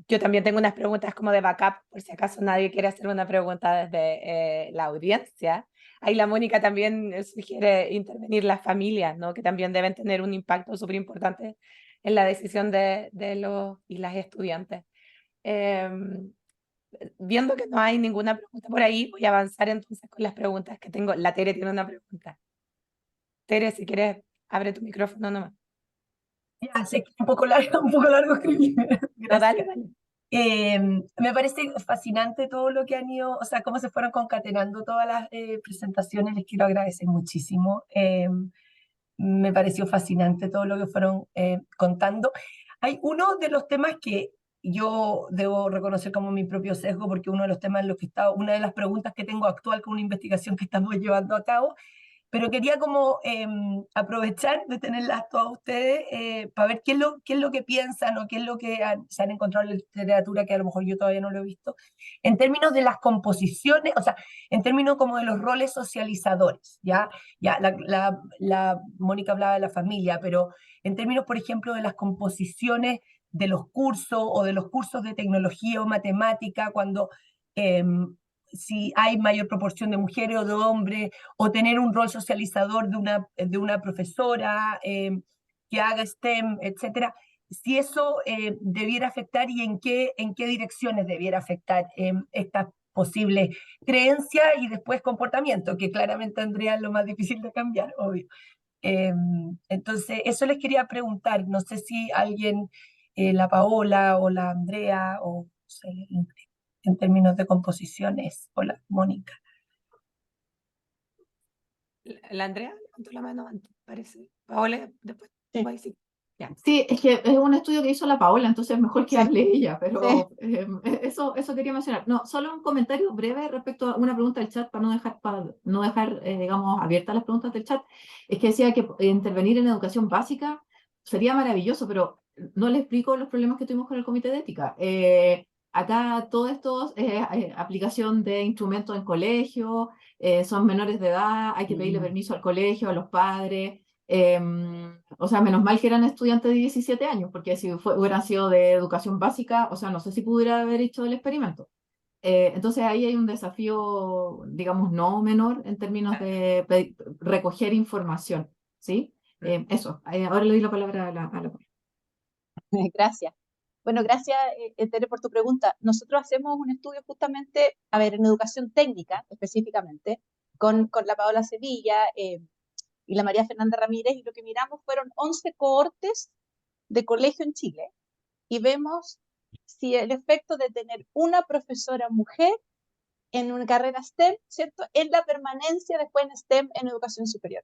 yo también tengo unas preguntas como de backup, por si acaso nadie quiere hacer una pregunta desde la audiencia. Ahí la Mónica también sugiere intervenir las familias, ¿no? Que también deben tener un impacto súper importante en la decisión de los y las estudiantes. Viendo que no hay ninguna pregunta por ahí, voy a avanzar entonces con las preguntas que tengo. La Tere tiene una pregunta. Tere, si quieres, abre tu micrófono nomás. Ya, sé que es un poco largo escribir. No, dale, Gracias. dale. Me parece fascinante todo lo que han ido, o sea, cómo se fueron concatenando todas las presentaciones. Les quiero agradecer muchísimo. Me pareció fascinante todo lo que fueron contando. Hay uno de los temas que yo debo reconocer como mi propio sesgo, porque uno de los temas en los que está, una de las preguntas que tengo actual con una investigación que estamos llevando a cabo, pero quería como aprovechar de tenerlas todas ustedes para ver qué es lo que piensan o qué es lo que se han encontrado en la literatura que a lo mejor yo todavía no lo he visto, en términos de las composiciones, o sea, en términos como de los roles socializadores, ¿ya? Ya, la Mónica hablaba de la familia, pero en términos, por ejemplo, de las composiciones de los cursos o de los cursos de tecnología o matemática, cuando si hay mayor proporción de mujeres o de hombres, o tener un rol socializador de una profesora que haga STEM, etcétera, si eso debiera afectar y en qué direcciones debiera afectar estas posibles creencias y después comportamiento, que claramente Andrea es lo más difícil de cambiar, obvio. Entonces, eso les quería preguntar, no sé si alguien, la Paola o la Andrea, o no sé, en términos de composiciones, o la Mónica. La Andrea levantó la mano antes, parece. Paola, después Sí. va a decir. Ya. Sí, es que es un estudio que hizo la Paola, entonces mejor que Sí. hable ella, pero Sí. eso quería mencionar. No, solo un comentario breve respecto a una pregunta del chat, para no dejar digamos, abiertas las preguntas del chat. Es que decía que intervenir en educación básica sería maravilloso, pero no le explico los problemas que tuvimos con el comité de ética. Acá todo esto es aplicación de instrumentos en colegio, son menores de edad, hay que pedirle permiso al colegio, a los padres. O sea, menos mal que eran estudiantes de 17 años, porque si hubieran sido de educación básica, o sea, no sé si pudiera haber hecho el experimento. Entonces ahí hay un desafío, digamos, no menor en términos de recoger información, ¿sí? Eso, ahora le doy la palabra a la Paula. Gracias. Bueno, gracias, Tere, por tu pregunta. Nosotros hacemos un estudio justamente, a ver, en educación técnica específicamente, con la Paola Sevilla y la María Fernanda Ramírez, y lo que miramos fueron 11 cohortes de colegio en Chile, y vemos si el efecto de tener una profesora mujer en una carrera STEM, ¿cierto?, en la permanencia después en STEM en educación superior.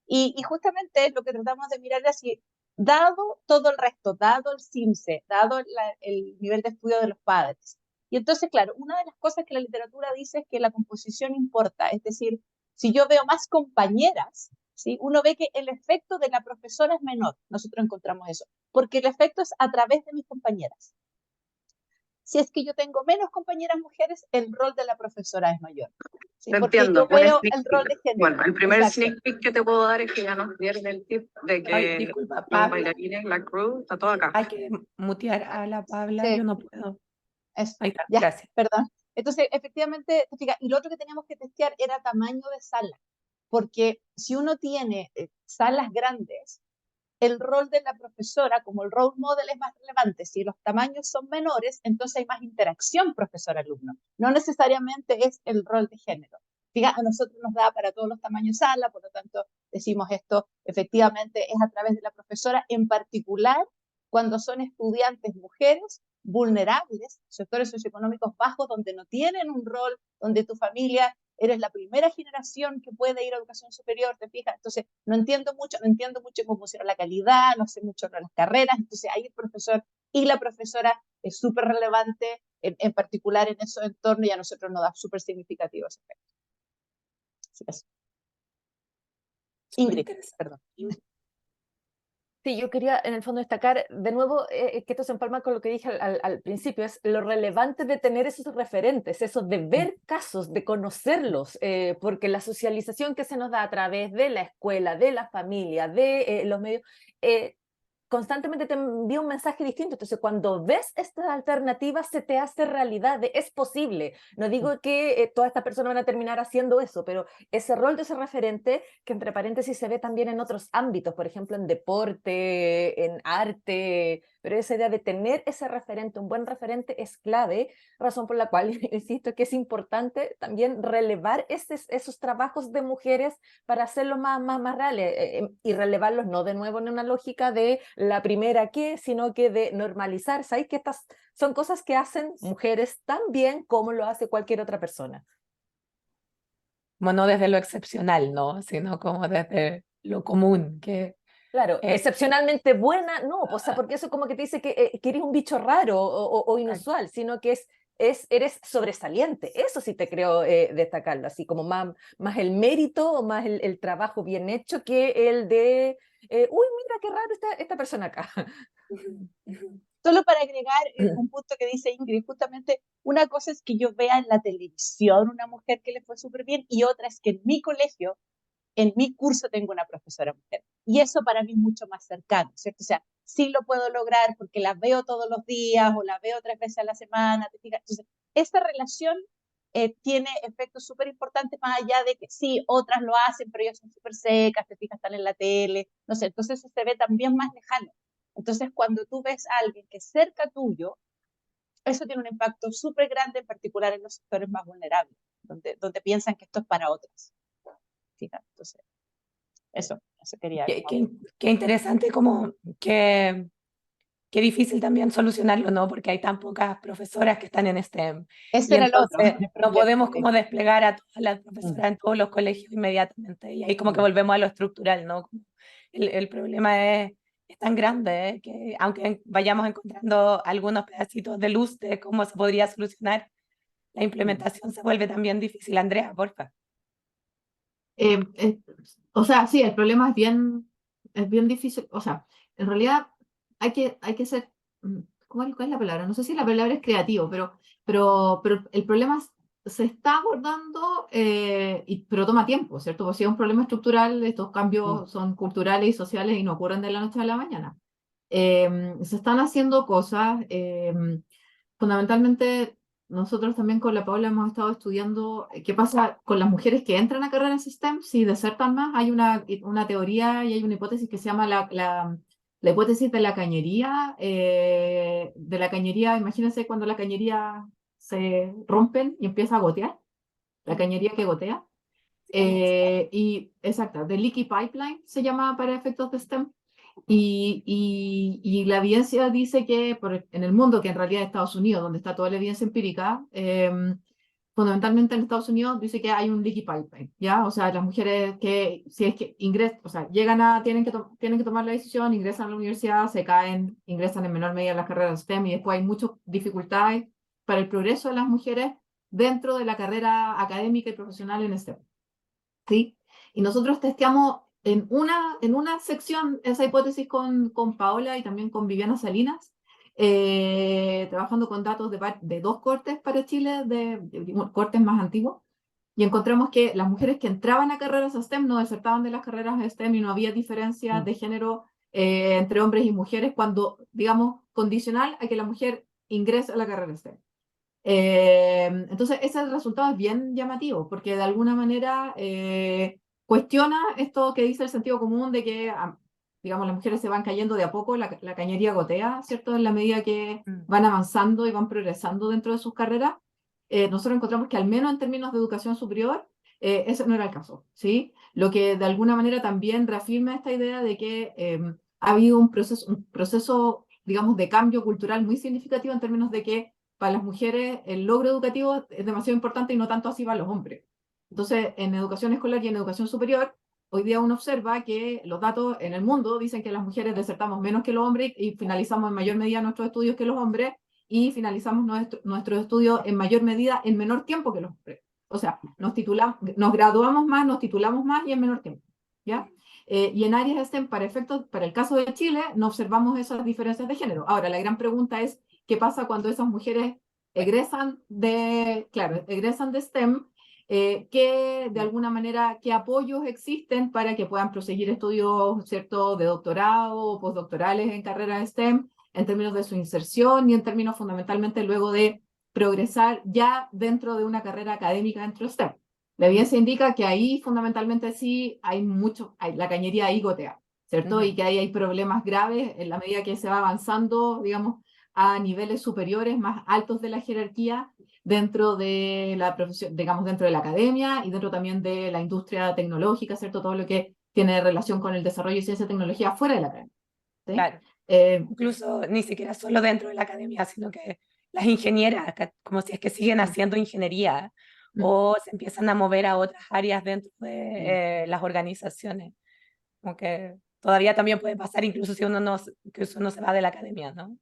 Y justamente lo que tratamos de mirar es si, dado todo el resto, dado el CIMSE, dado el nivel de estudio de los padres. Y entonces, claro, una de las cosas que la literatura dice es que la composición importa, es decir, si yo veo más compañeras, ¿sí?, uno ve que el efecto de la profesora es menor. Nosotros encontramos eso, porque el efecto es a través de mis compañeras. Si es que yo tengo menos compañeras mujeres, el rol de la profesora es mayor. ¿Sí? Lo Porque entiendo, yo veo sneak el rol de peek. género. Bueno, el primer Exacto. sneak peek que te puedo dar es que ya nos dieron el tip de Ay, que disculpa, los Pabla. bailarines, la crew, está todo acá. Hay que mutear a la Pabla, Sí. yo no puedo. Eso, Ahí está, ya, gracias. perdón. Entonces, efectivamente, fíjate, y lo otro que teníamos que testear era tamaño de sala, porque si uno tiene salas grandes, el rol de la profesora, como el role model es más relevante. Si los tamaños son menores, entonces hay más interacción profesor-alumno. No necesariamente es el rol de género. Fíjate, a nosotros nos da para todos los tamaños sala, por lo tanto decimos esto, efectivamente es a través de la profesora, en particular cuando son estudiantes mujeres vulnerables, sectores socioeconómicos bajos, donde no tienen un rol, donde tu familia eres la primera generación que puede ir a educación superior, ¿te fijas? Entonces, no entiendo mucho cómo funciona la calidad, no sé mucho de las carreras, entonces ahí el profesor y la profesora es súper relevante, en particular en esos entornos, y a nosotros nos da súper significativo ese efecto. Así que eso. Ingrid, perdón. Sí, yo quería en el fondo destacar de nuevo que esto se empalma con lo que dije al principio, es lo relevante de tener esos referentes, eso de ver casos, de conocerlos, porque la socialización que se nos da a través de la escuela, de la familia, de los medios, constantemente te envía un mensaje distinto. Entonces, cuando ves estas alternativas, se te hace realidad de es posible. No digo que todas estas personas van a terminar haciendo eso, pero ese rol de ese referente, que entre paréntesis se ve también en otros ámbitos, por ejemplo, en deporte, en arte, pero esa idea de tener ese referente, un buen referente, es clave, razón por la cual, insisto, que es importante también relevar esos trabajos de mujeres para hacerlos más reales, y relevarlos no de nuevo en una lógica de la primera que, sino que de normalizar. ¿Sabes? Que estas son cosas que hacen mujeres tan bien como lo hace cualquier otra persona. Como no desde lo excepcional, ¿no? Sino como desde lo común, que Claro, excepcionalmente buena, no, o sea, porque eso como que te dice que eres un bicho raro o inusual, sino que eres sobresaliente. Eso sí te creo destacarlo, así como más el mérito o más el trabajo bien hecho que el de, uy, mira qué raro esta persona acá. Solo para agregar un punto que dice Ingrid, justamente una cosa es que yo vea en la televisión una mujer que le fue súper bien, y otra es que en mi colegio, en mi curso, tengo una profesora mujer. Y eso para mí es mucho más cercano, ¿cierto? O sea, sí lo puedo lograr porque la veo todos los días o la veo 3 veces a la semana, ¿te fijas? Entonces, esta relación tiene efectos súper importantes, más allá de que sí, otras lo hacen, pero ellas son súper secas, te fijas, están en la tele, no sé, entonces eso se ve también más lejano. Entonces, cuando tú ves a alguien que es cerca tuyo, eso tiene un impacto súper grande, en particular en los sectores más vulnerables, donde piensan que esto es para otras. Fíjate, entonces, eso quería. Qué interesante, como qué difícil también solucionarlo, ¿no? Porque hay tan pocas profesoras que están en STEM. Ese Y era el otro, entonces el no problema, podemos sí. como desplegar a todas las profesoras en todos los colegios inmediatamente. Y ahí como que volvemos a lo estructural, ¿no? El problema es tan grande, que aunque vayamos encontrando algunos pedacitos de luz de cómo se podría solucionar, la implementación se vuelve también difícil. Andrea, porfa. O sea, sí, el problema es bien difícil. O sea, en realidad hay que ser, ¿cuál es la palabra? No sé si la palabra es creativo, pero el problema se está abordando, pero toma tiempo, ¿cierto? Porque si es un problema estructural, estos cambios son culturales y sociales y no ocurren de la noche a la mañana. Se están haciendo cosas, fundamentalmente nosotros también con la Paula hemos estado estudiando qué pasa con las mujeres que entran a carreras STEM, si desertan más. Hay una teoría y hay una hipótesis que se llama la hipótesis de la cañería. Imagínense cuando la cañería se rompen y empieza a gotear, la cañería que gotea. Exacto, de leaky pipeline se llama para efectos de STEM. Y la evidencia dice que en el mundo, que en realidad es Estados Unidos, donde está toda la evidencia empírica, fundamentalmente en Estados Unidos dice que hay un leaky pipeline, ¿ya? O sea, las mujeres que, si es que ingresan, o sea, tienen que tomar la decisión, ingresan a la universidad, se caen, ingresan en menor medida a las carreras STEM y después hay muchas dificultades para el progreso de las mujeres dentro de la carrera académica y profesional en STEM, ¿sí? Y nosotros testeamos en una sección esa hipótesis con Paola y también con Viviana Salinas, trabajando con datos de 2 cortes para Chile, cortes más antiguos, y encontramos que las mujeres que entraban a carreras STEM no desertaban de las carreras STEM y no había diferencia de género entre hombres y mujeres cuando, digamos, condicional a que la mujer ingrese a la carrera STEM. Entonces, ese resultado es bien llamativo, porque de alguna manera cuestiona esto que dice el sentido común de que, digamos, las mujeres se van cayendo de a poco, la cañería gotea, ¿cierto? En la medida que van avanzando y van progresando dentro de sus carreras. Nosotros encontramos que al menos en términos de educación superior, ese no era el caso, ¿sí? Lo que de alguna manera también reafirma esta idea de que ha habido un proceso, digamos, de cambio cultural muy significativo en términos de que para las mujeres el logro educativo es demasiado importante y no tanto así para los hombres. Entonces, en educación escolar y en educación superior, hoy día uno observa que los datos en el mundo dicen que las mujeres desertamos menos que los hombres y finalizamos en mayor medida nuestros estudios que los hombres y finalizamos nuestros estudios en mayor medida en menor tiempo que los hombres. O sea, nos graduamos más, nos titulamos más y en menor tiempo, ¿ya? Y en áreas STEM, para el caso de Chile, no observamos esas diferencias de género. Ahora, la gran pregunta es, ¿qué pasa cuando esas mujeres egresan de STEM? ¿Qué, de alguna manera, qué apoyos existen para que puedan proseguir estudios, ¿cierto?, de doctorado o postdoctorales en carreras STEM, en términos de su inserción y en términos fundamentalmente luego de progresar ya dentro de una carrera académica dentro de STEM? La evidencia indica que ahí fundamentalmente sí la cañería ahí gotea, ¿cierto? Y que ahí hay problemas graves en la medida que se va avanzando, digamos, a niveles superiores, más altos de la jerarquía, dentro de la profesión, digamos, dentro de la academia y dentro también de la industria tecnológica, ¿cierto? Todo lo que tiene relación con el desarrollo de ciencia y tecnología fuera de la academia, ¿sí? Claro. Incluso ni siquiera solo dentro de la academia, sino que las ingenieras, como si es que siguen haciendo ingeniería o se empiezan a mover a otras áreas dentro de las organizaciones. Como que todavía también puede pasar, incluso si que uno se va de la academia, ¿no?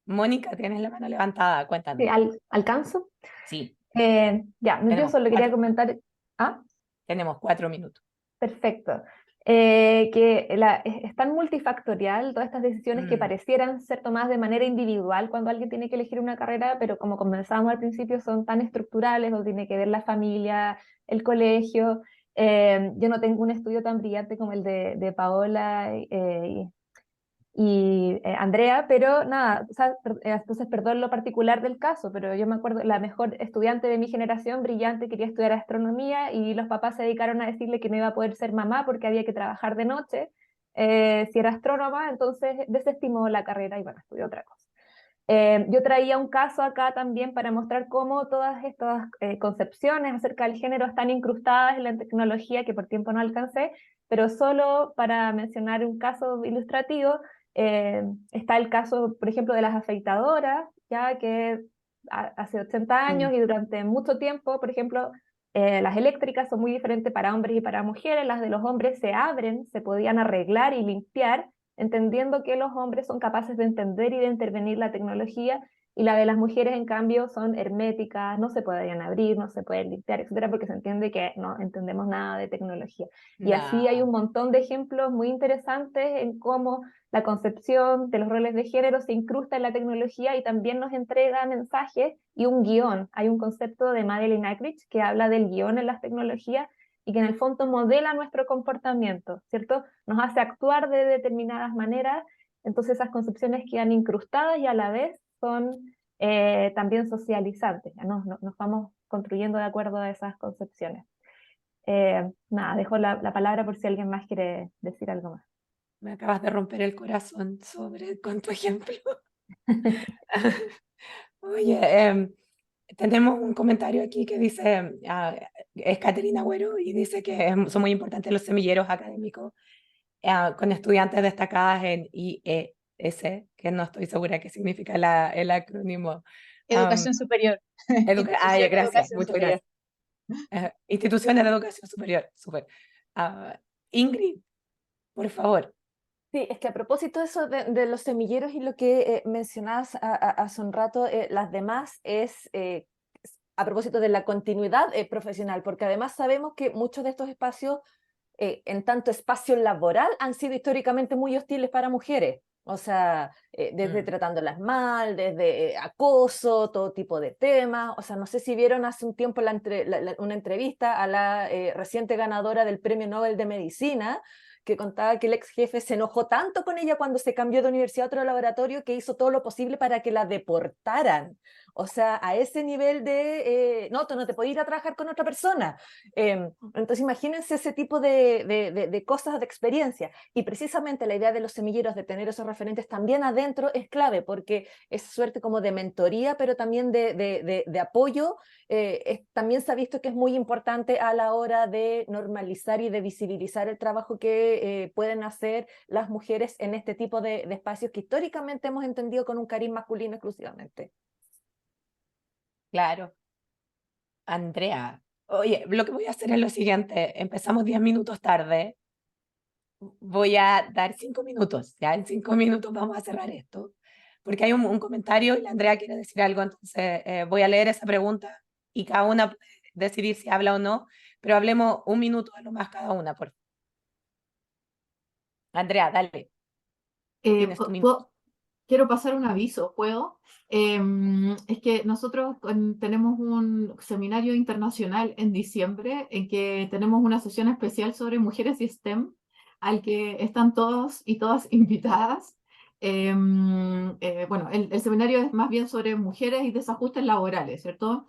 Mónica, tienes la mano levantada, cuéntanos. Sí, ¿alcanzo? Sí, Ya, yo Tenemos solo quería 4 comentar. ¿Ah? tenemos 4 minutos. Perfecto. Es tan multifactorial todas estas decisiones que parecieran ser tomadas de manera individual cuando alguien tiene que elegir una carrera, pero como comenzábamos al principio, son tan estructurales, o tiene que ver la familia, el colegio. Yo no tengo un estudio tan brillante como el de Paola y Andrea, pero nada, o sea, entonces perdón lo particular del caso, pero yo me acuerdo, la mejor estudiante de mi generación, brillante, quería estudiar astronomía y los papás se dedicaron a decirle que no iba a poder ser mamá porque había que trabajar de noche, si era astrónoma, entonces desestimó la carrera y bueno, estudió otra cosa. Yo traía un caso acá también para mostrar cómo todas estas concepciones acerca del género están incrustadas en la tecnología, que por tiempo no alcancé, pero solo para mencionar un caso ilustrativo. Está el caso, por ejemplo, de las afeitadoras, ya que hace 80 años y durante mucho tiempo, por ejemplo, las eléctricas son muy diferentes para hombres y para mujeres. Las de los hombres se abren, se podían arreglar y limpiar, entendiendo que los hombres son capaces de entender y de intervenir la tecnología, y la de las mujeres, en cambio, son herméticas, no se podrían abrir, no se pueden limpiar, etcétera, porque se entiende que no entendemos nada de tecnología. Y así hay un montón de ejemplos muy interesantes en cómo la concepción de los roles de género se incrusta en la tecnología y también nos entrega mensajes y un guión. Hay un concepto de Madeline Ackridge que habla del guión en las tecnologías y que en el fondo modela nuestro comportamiento, ¿cierto? Nos hace actuar de determinadas maneras, entonces esas concepciones quedan incrustadas y a la vez son también socializantes, ya nos vamos construyendo de acuerdo a esas concepciones. Nada, dejo la palabra por si alguien más quiere decir algo más. Me acabas de romper el corazón con tu ejemplo. Oye, tenemos un comentario aquí que dice, es Caterina Agüero, y dice que son muy importantes los semilleros académicos con estudiantes destacadas en IES, que no estoy segura qué significa el acrónimo. Educación superior. Ya, Institución de gracias, educación muchas superior. gracias. Instituciones de educación superior, súper. Ingrid, por favor. Sí, es que a propósito de eso de los semilleros y lo que mencionabas hace un rato, las demás es a propósito de la continuidad profesional, porque además sabemos que muchos de estos espacios, en tanto espacio laboral, han sido históricamente muy hostiles para mujeres. O sea, desde tratándolas mal, desde acoso, todo tipo de temas. O sea, no sé si vieron hace un tiempo una entrevista a la reciente ganadora del Premio Nobel de Medicina, que contaba que el ex jefe se enojó tanto con ella cuando se cambió de universidad a otro laboratorio que hizo todo lo posible para que la deportaran. O sea, a ese nivel de, no, tú no te puedes ir a trabajar con otra persona. Entonces, imagínense ese tipo de cosas, de experiencia. Y precisamente la idea de los semilleros, de tener esos referentes también adentro, es clave, porque es suerte como de mentoría, pero también de apoyo. También se ha visto que es muy importante a la hora de normalizar y de visibilizar el trabajo que pueden hacer las mujeres en este tipo de espacios que históricamente hemos entendido con un cariz masculino exclusivamente. Claro. Andrea, oye, lo que voy a hacer es lo siguiente, empezamos 10 minutos tarde, voy a dar 5 minutos, ya en 5 minutos vamos a cerrar esto, porque hay un comentario y la Andrea quiere decir algo, entonces voy a leer esa pregunta y cada una puede decidir si habla o no, pero hablemos un minuto a lo más cada una, por favor. Andrea, dale, tienes tu minuto. Quiero pasar un aviso, ¿puedo? Es que nosotros tenemos un seminario internacional en diciembre en que tenemos una sesión especial sobre mujeres y STEM, al que están todos y todas invitadas. Bueno, el seminario es más bien sobre mujeres y desajustes laborales, ¿cierto?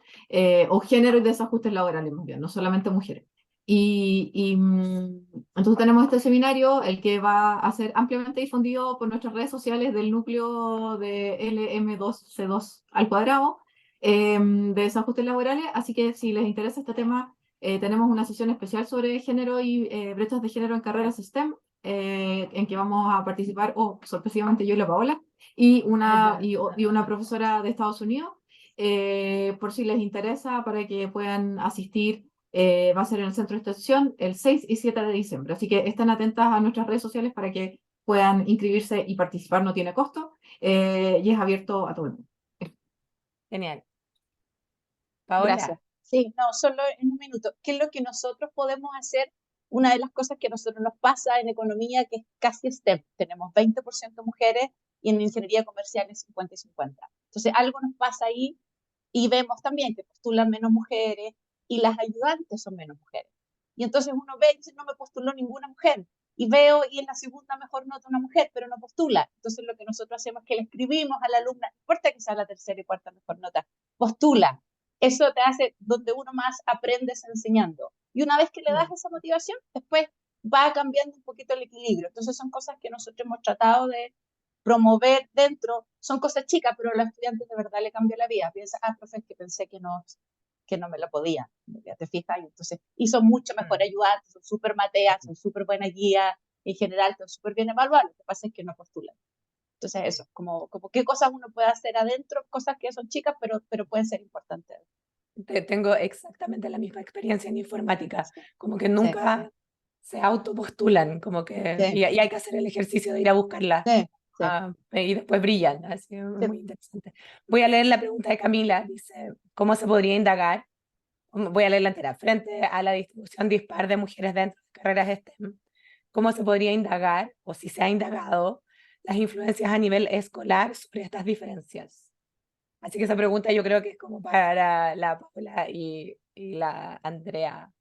O género y desajustes laborales, más bien, no solamente mujeres. Entonces tenemos este seminario, el que va a ser ampliamente difundido por nuestras redes sociales del núcleo de LM2C2 al cuadrado de desajustes laborales, así que si les interesa este tema, tenemos una sesión especial sobre género y brechas de género en carreras STEM, en que vamos a participar, sorpresivamente yo y la Paola, y una profesora de Estados Unidos, por si les interesa, para que puedan asistir. Va a ser en el centro de extensión el 6 y 7 de diciembre. Así que estén atentas a nuestras redes sociales para que puedan inscribirse y participar. No tiene costo y es abierto a todo el mundo. Genial. Paola. Gracias. Sí, no, solo en un minuto. ¿Qué es lo que nosotros podemos hacer? Una de las cosas que a nosotros nos pasa en economía, que es casi STEM. Tenemos 20% mujeres y en ingeniería comercial es 50 y 50. Entonces, algo nos pasa ahí y vemos también que postulan menos mujeres y las ayudantes son menos mujeres. Y entonces uno ve y dice, no me postuló ninguna mujer. Y veo, y en la segunda mejor nota una mujer, pero no postula. Entonces lo que nosotros hacemos es que le escribimos a la alumna, no importa que sea la tercera y cuarta mejor nota, postula. Eso te hace, donde uno más aprende es enseñando. Y una vez que le das esa motivación, después va cambiando un poquito el equilibrio. Entonces son cosas que nosotros hemos tratado de promover dentro. Son cosas chicas, pero a los estudiantes de verdad le cambia la vida. Piensa, profe, que pensé que no me la podía. Ya te fijas, y entonces hizo mucho mejor ayudantes, son súper mateas, son súper buenas guías, en general están súper bien evaluadas. Lo que pasa es que no postulan. Entonces eso, como qué cosas uno puede hacer adentro, cosas que son chicas, pero pueden ser importantes. Tengo exactamente la misma experiencia en informática, como que nunca se autopostulan, como que, Sí. y hay que hacer el ejercicio de ir a buscarla. Sí. Sí. y después brillan, así muy interesante. Voy a leer la pregunta de Camila, dice, ¿cómo se podría indagar? Voy a leerla entera. Frente a la distribución dispar de mujeres dentro de carreras STEM, ¿cómo se podría indagar, o si se ha indagado, las influencias a nivel escolar sobre estas diferencias? Así que esa pregunta yo creo que es como para la Paula y la Andrea.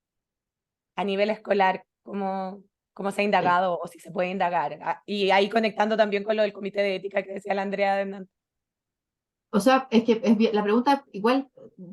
A nivel escolar, ¿cómo se ha indagado o si se puede indagar? Y ahí conectando también con lo del comité de ética que decía la Andrea de O sea, es que la pregunta igual,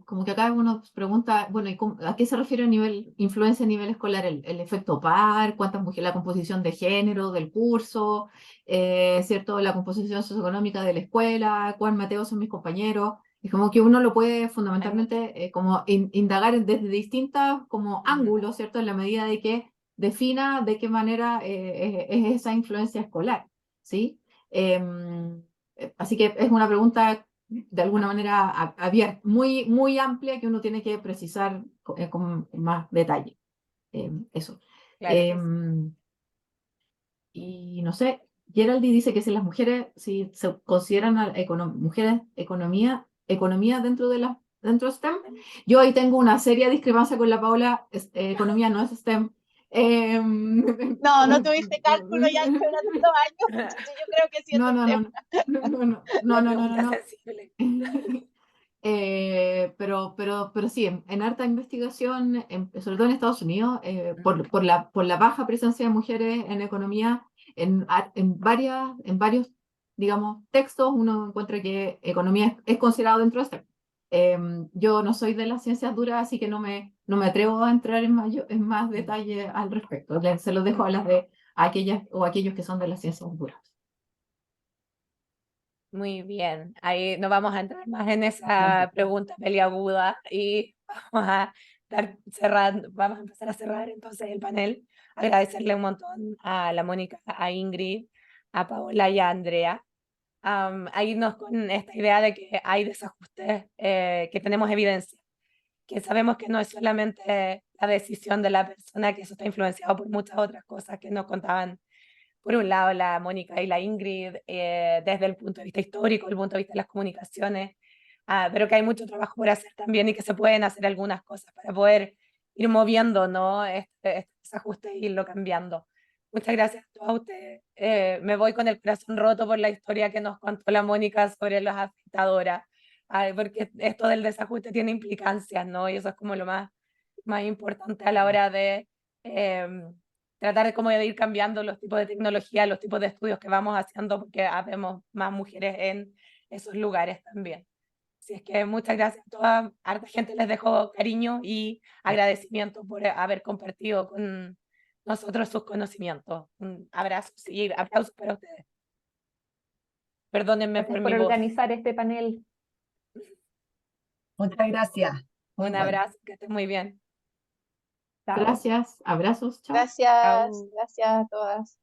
como que acá uno pregunta, bueno, ¿a qué se refiere a nivel influencia a nivel escolar? ¿El efecto par? ¿Cuántas mujeres? ¿La composición de género del curso? ¿Cierto? ¿La composición socioeconómica de la escuela? ¿Cuán mateos son mis compañeros? Es como que uno lo puede fundamentalmente como indagar desde distintos como ángulos, ¿cierto? En la medida de que defina de qué manera es esa influencia escolar, ¿sí? Así que es una pregunta de alguna manera abierta, muy, muy amplia que uno tiene que precisar con más detalle. Eso. Claro que sí. Y no sé, Geraldine dice que si las mujeres, si se consideran mujeres economía dentro de STEM, yo ahí tengo una seria discrepancia con la Paula, economía no es STEM. No, no tuviste cálculo ya en tantos años. Yo creo que sí es No, no, STEM. no, no, no, no, no, La no, pregunta no. sensible. Pero sí, en harta investigación, sobre todo en Estados Unidos, por la baja presencia de mujeres en economía, en varios, digamos, textos, uno encuentra que economía es considerado dentro de este. Yo no soy de las ciencias duras, así que no me atrevo a entrar en más detalle al respecto. Se los dejo a aquellas o aquellos que son de las ciencias duras. Muy bien, ahí no vamos a entrar más en esa pregunta peliaguda y vamos a vamos a empezar a cerrar entonces el panel. Agradecerle un montón a la Mónica, a Ingrid, a Paola y a Andrea. A irnos con esta idea de que hay desajustes, que tenemos evidencia, que sabemos que no es solamente la decisión de la persona, que eso está influenciado por muchas otras cosas que nos contaban por un lado la Mónica y la Ingrid, desde el punto de vista histórico, el punto de vista de las comunicaciones, pero que hay mucho trabajo por hacer también y que se pueden hacer algunas cosas para poder ir moviendo, ¿no? Este ajuste e irlo cambiando. Muchas gracias a todos ustedes. Me voy con el corazón roto por la historia que nos contó la Mónica sobre las afeitadoras, porque esto del desajuste tiene implicancias, ¿no? Y eso es como lo más importante a la hora de tratar de como de ir cambiando los tipos de tecnología, los tipos de estudios que vamos haciendo, porque habemos más mujeres en esos lugares también. Así es que muchas gracias a toda harta gente, les dejo cariño y agradecimiento por haber compartido con nosotros sus conocimientos. Un abrazo y aplausos para ustedes. Perdónenme Gracias por por mi voz. organizar este panel. Muchas gracias. Muy Un bueno. abrazo, que estén muy bien. Chao. Gracias, abrazos, chao. Gracias, Chao. gracias a todas.